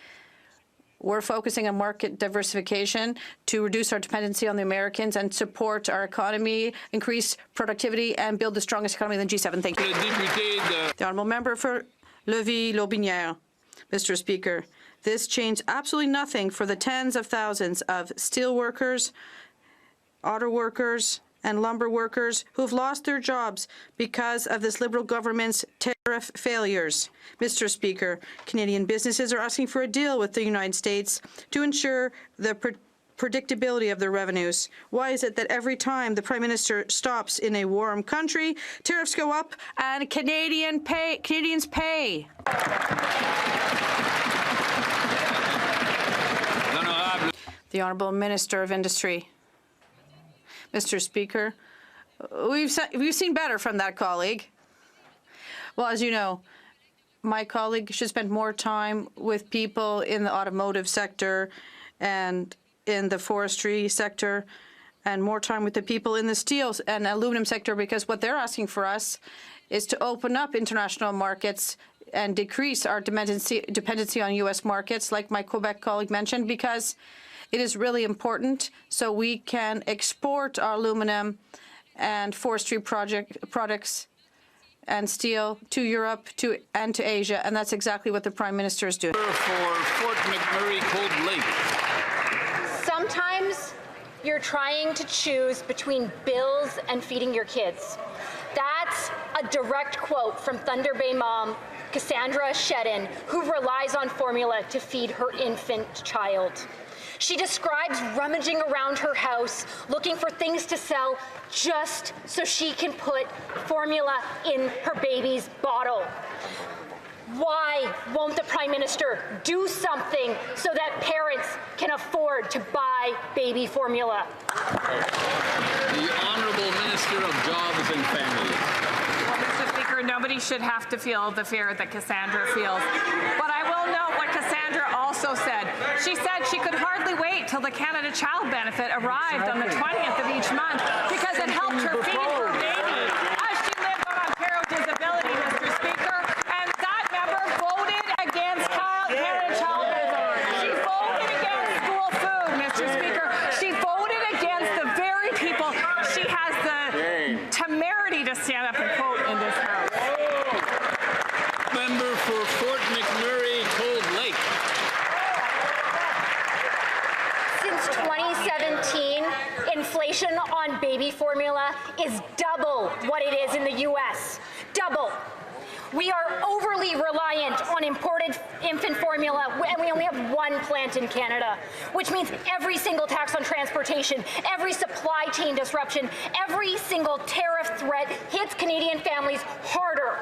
S14: We're focusing on market diversification to reduce our dependency on the Americans and support our economy, increase productivity, and build the strongest economy in the G7. Thank you. The Honourable Member for Lévis-Lotbinière. Mr. Speaker, this changed absolutely nothing for the tens of thousands of steel workers, auto workers, and lumber workers who've lost their jobs because of this Liberal government's tariff failures. Mr. Speaker, Canadian businesses are asking for a deal with the United States to ensure the predictability of their revenues. Why is it that every time the Prime Minister stops in a warm country, tariffs go up and Canadians pay? The Honourable Minister of Industry. Mr. Speaker, we've seen better from that colleague. Well, as you know, my colleague should spend more time with people in the automotive sector and in the forestry sector, and more time with the people in the steel and aluminum sector, because what they're asking for us is to open up international markets and decrease our dependency on U.S. markets, like my Quebec colleague mentioned, because It is really important so we can export our aluminum and forestry products and steel to Europe and to Asia, and that's exactly what the Prime Minister is doing.
S5: For Fort McMurray Cold Lake.
S10: Sometimes you're trying to choose between bills and feeding your kids. That's a direct quote from Thunder Bay mom Cassandra Shedden, who relies on formula to feed her infant child. She describes rummaging around her house, looking for things to sell just so she can put formula in her baby's bottle. Why won't the Prime Minister do something so that parents can afford to buy baby formula?
S5: The Honourable Minister of Jobs and Families.
S16: Well, Mr. Speaker, nobody should have to feel the fear that Cassandra feels. But I will note what Cassandra also said. She said she could hardly wait till the Canada Child Benefit arrived on the 20th of each month because it helped her feed her baby as she lived on Ontario disability, Mr. Speaker. And that member voted against Canada Child Benefit. She voted against school food, Mr. Speaker. She voted against the very people she has the temerity to stand up and quote in this House.
S5: Member for Fort McMurray Cold Lake.
S10: Since 2017, inflation on baby formula is double what it is in the U.S. Double. We are overly reliant on imported infant formula, and we only have one plant in Canada, which means every single tax on transportation, every supply chain disruption, every single tariff threat hits Canadian families harder.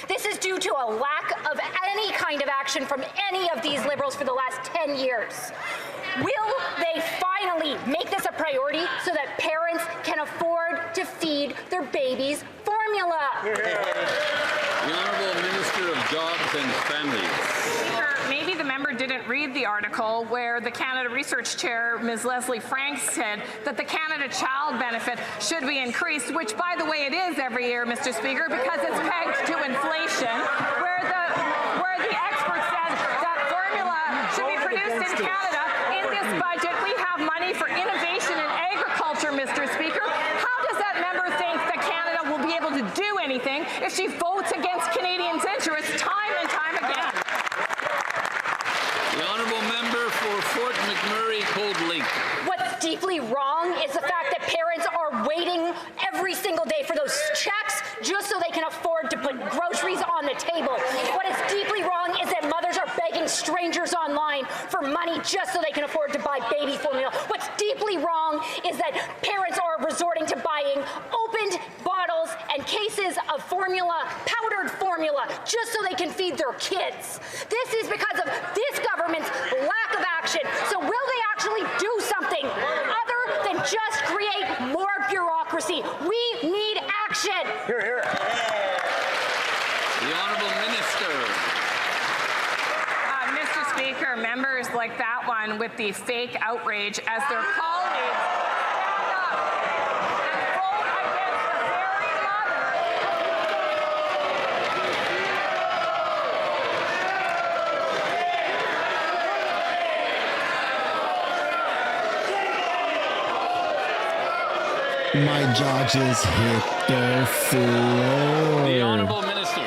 S10: This is due to a lack of any kind of action from any of these Liberals for the last 10 years. Will they finally make this a priority so that parents can afford to feed their babies formula?
S5: The Honourable Minister of Jobs and Families.
S16: Speaker, maybe the member didn't read the article where the Canada Research Chair, Ms. Leslie Frank, said that the Canada Child Benefit should be increased, which, by the way, it is every year, Mr. Speaker, because it's pegged to inflation, where the experts said that formula should be produced in Canada. In this budget, we have money for innovation in agriculture, Mr. Speaker. How does that member think that Canada will be able to do anything if she votes against Canadians' interests time and time again?
S5: The Honourable Member for Fort McMurray Cold Lake.
S10: What's deeply wrong is the fact that parents are waiting every single day for those checks just so they can afford to put groceries on the table. What is deeply wrong is that mothers are begging strangers online for money just so they can afford to buy baby formula. What's deeply wrong is that parents are resorting to buying opened bottles and cases of formula, powdered formula, just so they can feed their kids. This is because of this government's lack of action. So will they actually do something other than just create more bureaucracy? We need action.
S5: Hear, hear. The Honourable Minister.
S16: Mr. Speaker, members like that one with the fake outrage as their colleagues stand up and vote against the very
S1: My jaw just hit the floor.
S5: The Honourable Minister.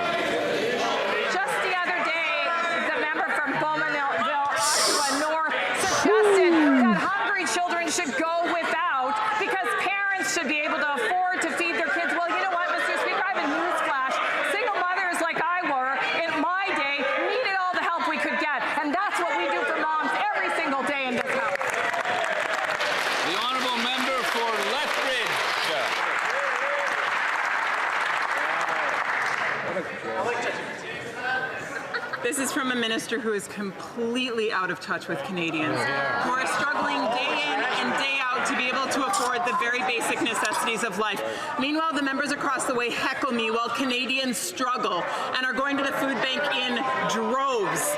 S16: Just the other day, the member from Bowmanville, Ottawa North, suggested that hungry children should go without because parents should be able to afford to feed their kids. Well, you know what, Mr. Speaker, I have a newsflash. Single mothers like I were in my day needed all the help we could get, and that's what we do for moms every single day in this house.
S5: The Honourable Member for Lethbridge.
S22: This is from a minister who is completely out of touch with Canadians, who are struggling day in and day out to be able to afford the very basic necessities of life. Meanwhile, the members across the way heckle me while Canadians struggle and are going to the food bank in droves.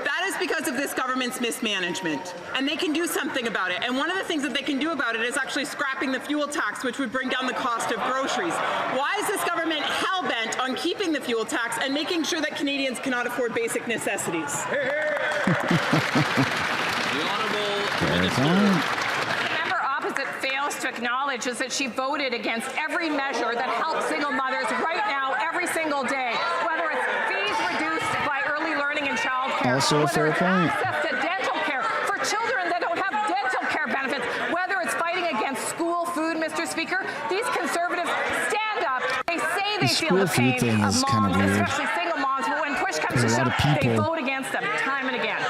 S22: That is because of this government's mismanagement, and they can do something about it. And one of the things that they can do about it is actually scrapping the fuel tax, which would bring down the cost of groceries. Why is this government hell-bent on keeping the fuel tax and making sure that Canadians cannot afford basic necessities?
S16: Member opposite fails to acknowledge is that she voted against every measure that helps single mothers right now, every single day, whether it's fees reduced by early learning and childcare,
S1: Also a fair point.
S16: access to dental care for children that don't have dental care benefits, whether it's fighting against school food, Mr. Speaker. These conservatives stand up. They say they feel the pain of moms, especially single moms, but when push comes to shove, they vote against them time and again.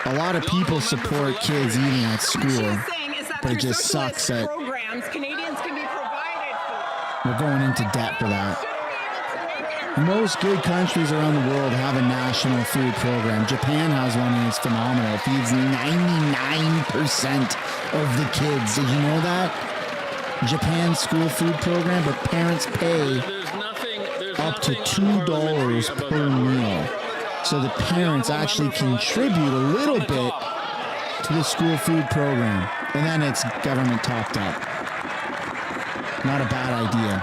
S1: A lot of people support kids eating at school, but it just sucks that
S22: programs Canadians can be provided for.
S1: we're going into debt for that. Most good countries around the world have a national food program. Japan has one and it's phenomenal. It feeds 99% of the kids. Did you know that? Japan's school food program, but parents pay up to $2 per meal. So the parents actually contribute a little bit to the school food program. And then it's government topped up. Not a bad idea.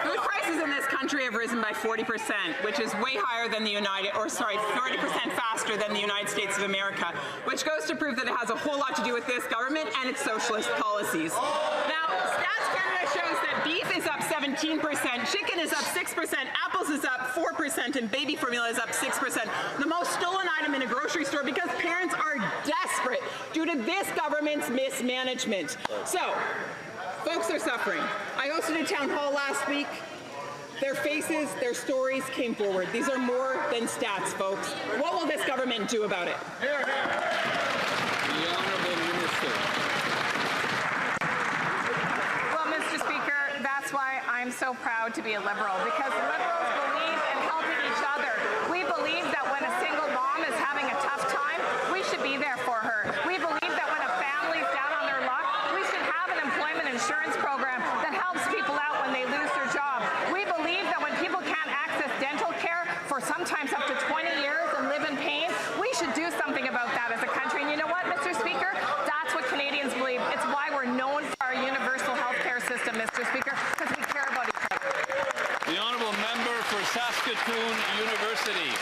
S22: Food prices in this country have risen by 40%, which is way higher than 40% faster than the United States of America, which goes to prove that it has a whole lot to do with this government and its socialist policies. Now, Stats Canada shows that beef is up 17%, chicken is up 6%, apples is up 4%, and baby formula is up 6%. The most stolen item in a grocery store because parents are desperate due to this government's mismanagement. So, folks are suffering. I hosted a town hall last week. Their faces, their stories came forward. These are more than stats, folks. What will this government do about it?
S5: The Honourable Minister.
S16: Well, Mr. Speaker, that's why I'm so proud to be a Liberal, because Liberals believe in helping each other. We believe that when a single mom is having a tough time, we should be there for her. We believe that when a family's down on their luck, we should have an employment insurance program that helps people out when they lose their job. We believe that when people can't access dental care for sometimes up to 20 years and live in pain, we should do something about that as a country. And you know what, Mr. Speaker? That's what Canadians believe. It's why we're known for our universal health care system, Mr. Speaker, because we care about each other.
S5: The Honourable Member for Saskatoon University.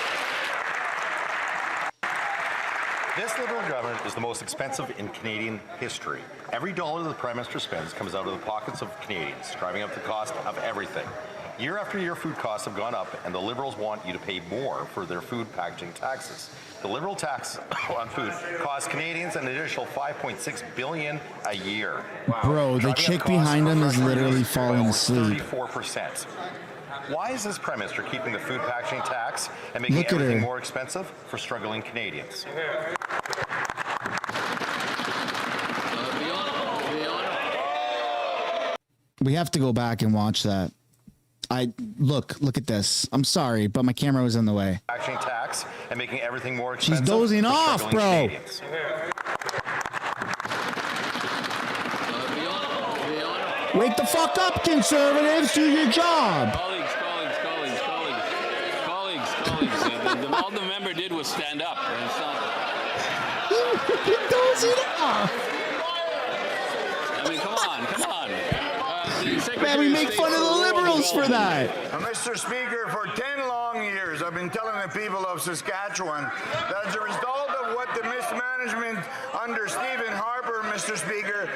S9: This Liberal government is the most expensive in Canadian history. Every dollar the Prime Minister spends comes out of the pockets of Canadians, driving up the cost of everything. Year after year, food costs have gone up, and the Liberals want you to pay more for their food packaging taxes. The Liberal tax on food costs Canadians an additional $5.6 billion a year.
S1: Bro, the chick behind him is literally falling asleep.
S9: 34%. Why is this Prime Minister keeping the food packaging tax and making
S1: Look at
S9: everything
S1: her.
S9: more expensive for struggling Canadians?
S1: We have to go back and watch that. Look at this. I'm sorry, but my camera was in the way.
S9: Packaging tax and making everything more
S1: She's
S9: expensive.
S1: dozing
S9: for
S1: off,
S9: struggling
S1: bro.
S9: Canadians.
S1: Wake the fuck up, conservatives. Do your job.
S5: Colleagues. All the member did was stand up. And it's not...
S1: Dozing off.
S5: I mean, come on.
S1: Man, we make fun of the Liberals for that.
S12: Mr. Speaker, for 10 long years, I've been telling the people of Saskatchewan that as a result of what the mismanagement under Stephen Harper, Mr. Speaker,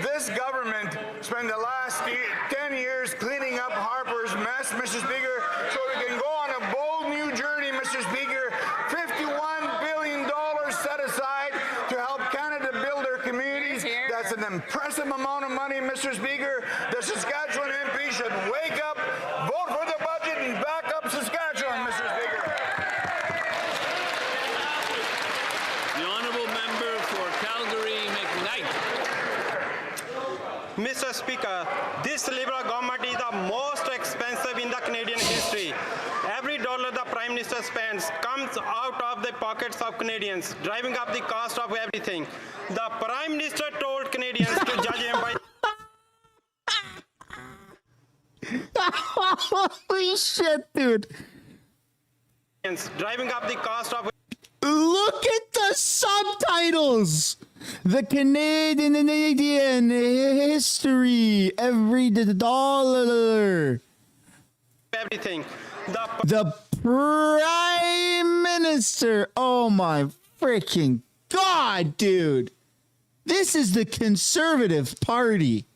S12: this government spent the last 10 years cleaning up Harper's mess, Mr. Speaker, so we can go on a bold new journey, Mr. Speaker. $51 billion set aside to help Canada build their communities. That's an impressive amount of money, Mr. Speaker. The Saskatchewan MP should wake up, vote for the budget, and back up Saskatchewan, Mr. Speaker.
S5: The Honourable Member for Calgary McKnight.
S23: Mr. Speaker, this Liberal government is the most expensive in the Canadian history. Every dollar the Prime Minister spends comes out of the pockets of Canadians, driving up the cost of everything. The Prime Minister told Canadians to judge him by...
S1: Holy shit, dude.
S23: Driving up the cost of...
S1: Look at the subtitles. The Canadian history. Every dollar.
S23: Everything.
S1: The Prime Minister. Oh my freaking God, dude. This is the Conservative Party.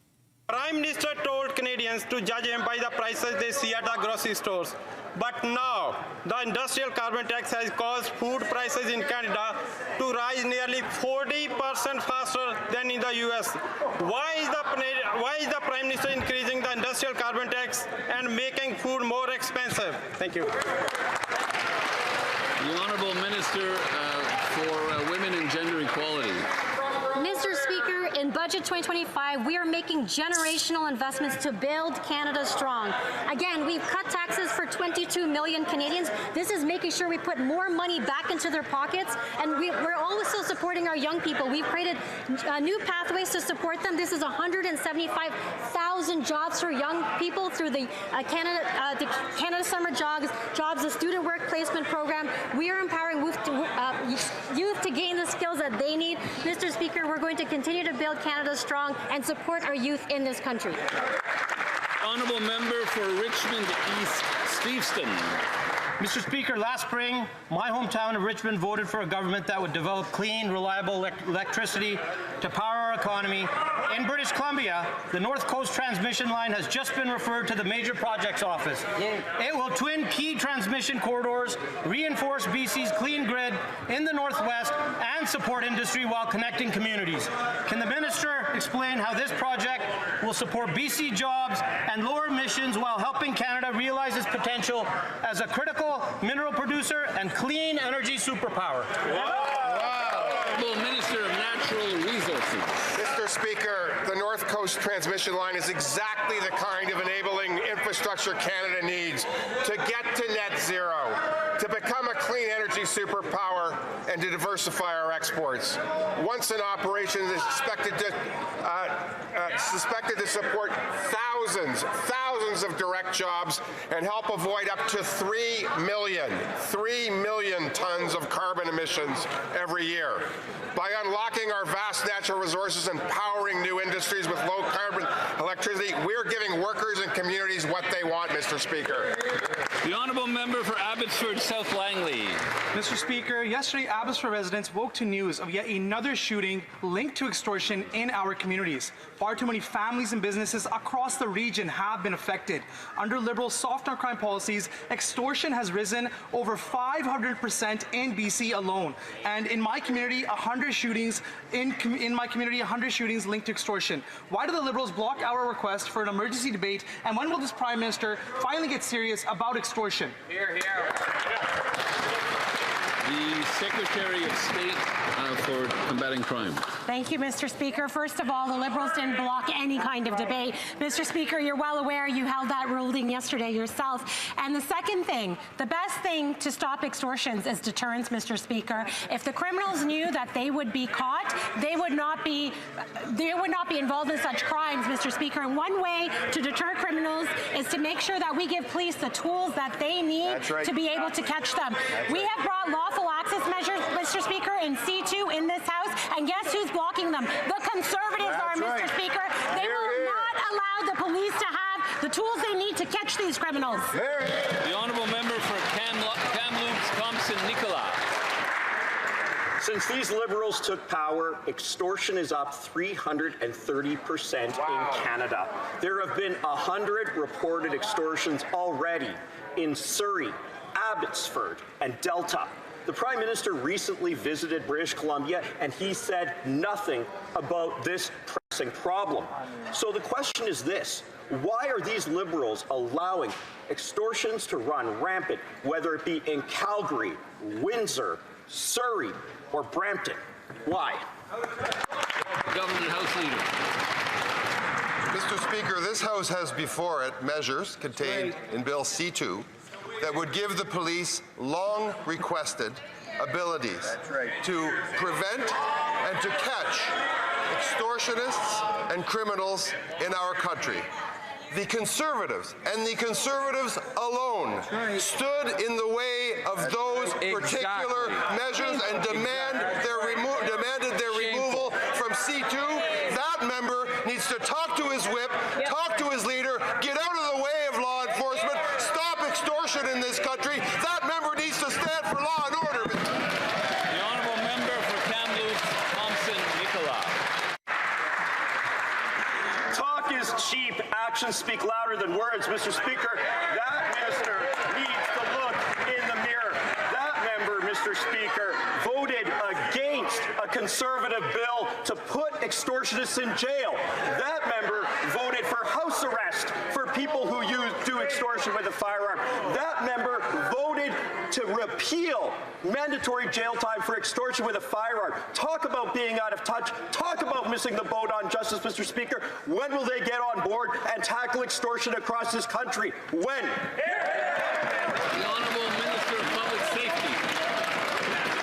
S23: Prime Minister told Canadians to judge him by the prices they see at the grocery stores. But now, the industrial carbon tax has caused food prices in Canada to rise nearly 40% faster than in the US. Why is the Prime Minister increasing the industrial carbon tax and making food more expensive? Thank you.
S5: The Honourable Minister for Women and Gender Equality.
S11: Mr. Speaker, in Budget 2025, we are making generational investments to build Canada strong. Again, we've cut taxes for 22 million Canadians. This is making sure we put more money back into their pockets, and we're also supporting our young people. We've created new pathways to support them. This is 175,000 jobs for young people through the Canada Summer Jobs, the Student Work Placement Program. We are empowering youth to gain the skills that they need. Mr. Speaker, we're going to continue to build Canada strong and support our youth in this country.
S5: Honourable Member for Richmond East Steveston.
S23: Mr. Speaker, last spring, my hometown of Richmond voted for a government that would develop clean, reliable electricity to power our economy. In British Columbia, the North Coast Transmission Line has just been referred to the Major Projects Office. It will twin key transmission corridors, reinforce BC's clean grid in the Northwest, and support industry while connecting communities. Can the Minister explain how this project will support BC jobs and lower emissions while helping Canada realize its potential as a critical mineral producer and clean energy superpower?
S5: Honourable Minister of Natural Resources.
S18: Mr. Speaker, the North Coast Transmission Line is exactly the kind of enabling infrastructure Canada needs to get to net zero, to become a clean energy superpower, and to diversify our exports. Once in operation, it is suspected to support thousands of direct jobs and help avoid up to 3 million tons of carbon emissions every year. By unlocking our vast natural resources and powering new industries with low carbon electricity, we're giving workers and communities what they want, Mr. Speaker.
S5: The Honourable Member for Abbotsford South Langley.
S15: Mr. Speaker, yesterday Abbotsford residents woke to news of yet another shooting linked to extortion in our communities. Far too many families and businesses across the region have been affected. Under Liberal soft on crime policies, extortion has risen over 500% in BC alone. And in my community, 100 shootings linked to extortion. Why do the Liberals block our request for an emergency debate? And when will this Prime Minister finally get serious about extortion?
S5: Here, here. The Secretary of State for Combating Crime.
S17: Thank you, Mr. Speaker. First of all, the Liberals didn't block any kind of debate. Mr. Speaker, you're well aware you held that ruling yesterday yourself. And the second thing, the best thing to stop extortions is deterrence, Mr. Speaker. If the criminals knew that they would be caught, they would not be involved in such crimes, Mr. Speaker. And one way to deter criminals is to make sure that we give police the tools that they need to be able to catch them. We have brought lawful access measures, Mr. Speaker, in C2 in this House, and guess who's blocking them? The Conservatives are, Mr. Speaker. They will not allow the police to have the tools they need to catch these criminals.
S5: The Honourable Member for Kamloops, Thompson, Nicola.
S24: Since these Liberals took power, extortion is up 330% in Canada. There have been 100 reported extortions already in Surrey, Abbotsford, and Delta. The Prime Minister recently visited British Columbia, and he said nothing about this pressing problem. So the question is this: why are these Liberals allowing extortions to run rampant, whether it be in Calgary, Windsor, Surrey, or Brampton? Why?
S5: Government House Leader.
S18: Mr. Speaker, this House has before it measures contained in Bill C2 that would give the police long-requested abilities to prevent and to catch extortionists and criminals in our country. The Conservatives, and the Conservatives alone, stood in the way of those particular measures and demanded their removal from C2. That member needs to talk to his whip, talk to his leader, get out of the way of law enforcement, stop extortion in this country. That member needs to stand for law and order.
S5: The Honourable Member for Kamloops
S24: actions speak louder than words. Mr. Speaker, that minister needs to look in the mirror. That member, Mr. Speaker, voted against a Conservative bill to put extortionists in jail. That member voted for house arrest for people who do extortion with a firearm. That member voted to repeal mandatory jail time for extortion with a firearm. Talk about being out of touch. Talk about missing the boat on justice, Mr. Speaker. When will they get on board and tackle extortion across this country? When?
S5: The Honourable Minister of Public Safety.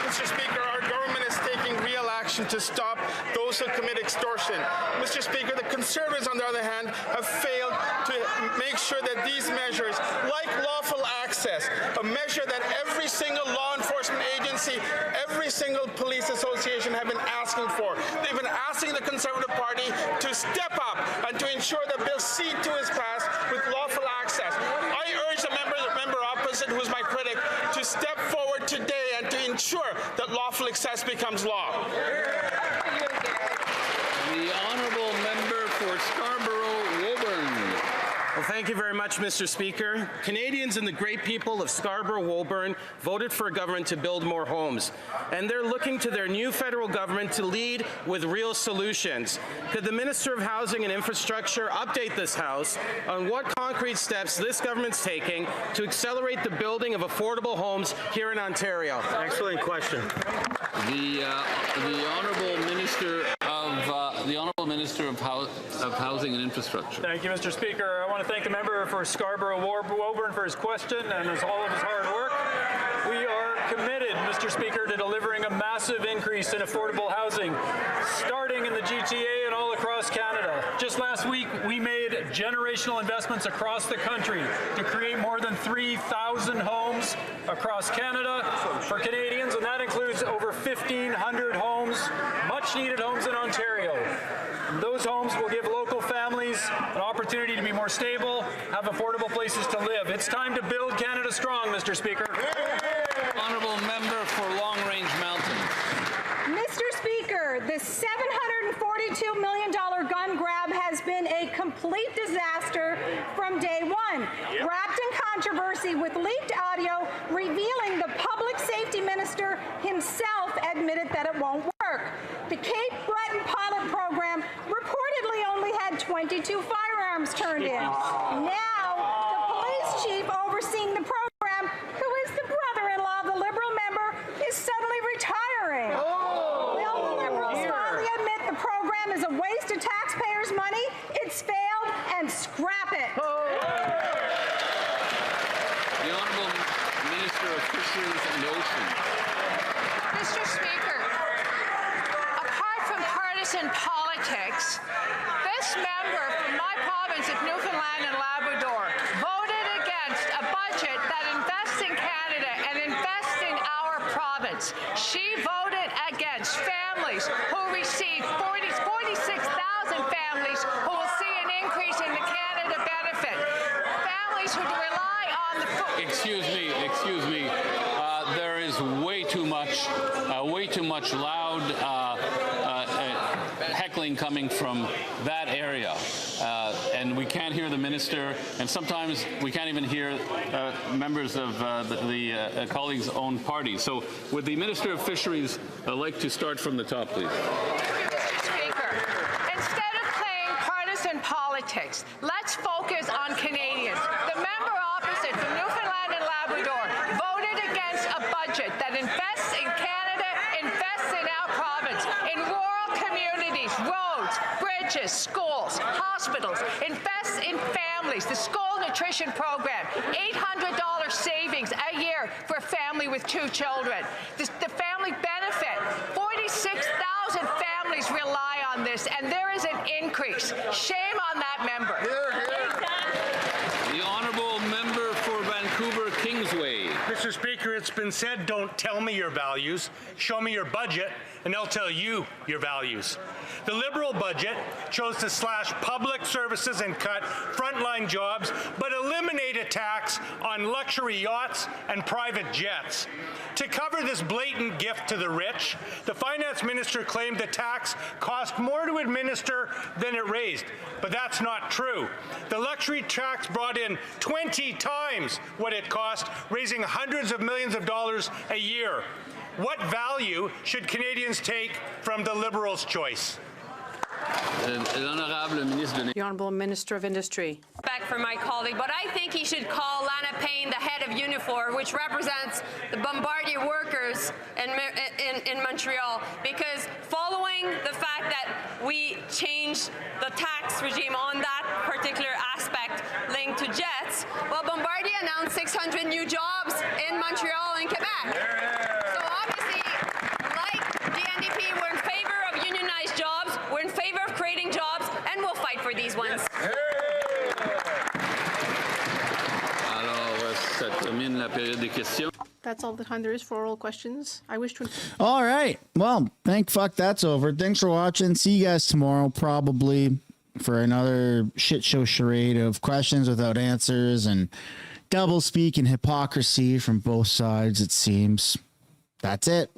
S3: Mr. Speaker, our government is taking real action to stop those who commit extortion. Mr. Speaker, the Conservatives, on the other hand, have failed to make sure that these measures, like lawful access, a measure that every single law enforcement agency, every single police association have been asking for. They've been asking the Conservative Party to step up and to ensure that Bill C2 is passed with lawful access. I urge the member opposite, who's my critic, to step forward today and to ensure that lawful access becomes law.
S5: The Honourable Member for Scarborough-Woburn.
S13: Well, thank you very much, Mr. Speaker. Canadians and the great people of Scarborough-Woburn voted for a government to build more homes, and they're looking to their new federal government to lead with real solutions. Could the Minister of Housing and Infrastructure update this House on what concrete steps this government's taking to accelerate the building of affordable homes here in Ontario?
S8: Excellent question.
S5: The Honourable Minister of Housing and Infrastructure.
S20: Thank you, Mr. Speaker. I want to thank the member for Scarborough-Woburn for his question and all of his hard work. We are committed, Mr. Speaker, to delivering a massive increase in affordable housing, starting in the GTA and all across Canada. Just last week, we made generational investments across the country to create more than 3,000 homes across Canada for Canadians, and that includes over 1,500 homes, much-needed homes in Ontario. Those homes will give local families an opportunity to be more stable, have affordable places to live. It's time to build Canada strong, Mr. Speaker.
S5: Honourable Member for Long Range Mountains.
S6: Mr. Speaker, the $742 million gun grab has been a complete disaster from day one. Wrapped in controversy with leaked audio revealing the public safety minister himself admitted that it won't work. The Cape Breton pilot program reportedly only had 22 firearms turned in. Now, the police chief overseeing the program, who is the brother-in-law of the Liberal member, is suddenly retiring. Will the Liberals finally admit the program is a waste of taxpayers' money, it's failed, and scrap it?
S5: The Honourable Minister of Fisheries and Oceans.
S21: Mr. Speaker, apart from partisan politics, this member from my province of Newfoundland and Labrador voted against a budget that invests in Canada and invests in our province. She voted against families who receive 46,000 families who will see an increase in the Canada benefit. Families who rely on the food.
S5: Excuse me. There is way too much loud heckling coming from that area, and we can't hear the minister, and sometimes we can't even hear members of the colleagues' own party. So would the Minister of Fisheries like to start from the top, please?
S21: Mr. Speaker, instead of playing partisan politics, let's focus on Canadians. The member opposite from Newfoundland and Labrador voted against a budget that invests in Canada, invests in our province, in rural communities, roads, bridges, schools, hospitals, invests in families, the school nutrition program, $800 savings a year for a family with 2 children. The family benefit, 46,000 families rely on this, and there is an increase. Shame on that member.
S5: The Honourable Member for Vancouver Kingsway.
S25: Mr. Speaker, it's been
S2: instead don't tell me your values, show me your budget, and I'll tell you your values. The Liberal budget chose to slash public services and cut frontline jobs, but eliminate a tax on luxury yachts and private jets. To cover this blatant gift to the rich, the finance minister claimed the tax cost more to administer than it raised, but that's not true. The luxury tax brought in 20 times what it cost, raising hundreds of millions of dollars a year. What value should Canadians take from the Liberals' choice?
S14: The Honourable Minister of Industry.
S4: Respect for my colleague, but I think he should call Lana Payne the head of Unifor, which represents the Bombardier workers in Montreal, because following the fact that we changed the tax regime on that particular aspect linked to jets, well, Bombardier announced 600 new jobs in Montreal and Quebec. So obviously, like the NDP, we're in favor of unionized jobs, we're in favor of creating jobs, and we'll fight for these ones.
S7: That's all the time there is for oral questions. I wish to.
S1: All right. Well, thank fuck that's over. Thanks for watching. See you guys tomorrow, probably, for another shit show charade of questions without answers and double speak and hypocrisy from both sides, it seems. That's it.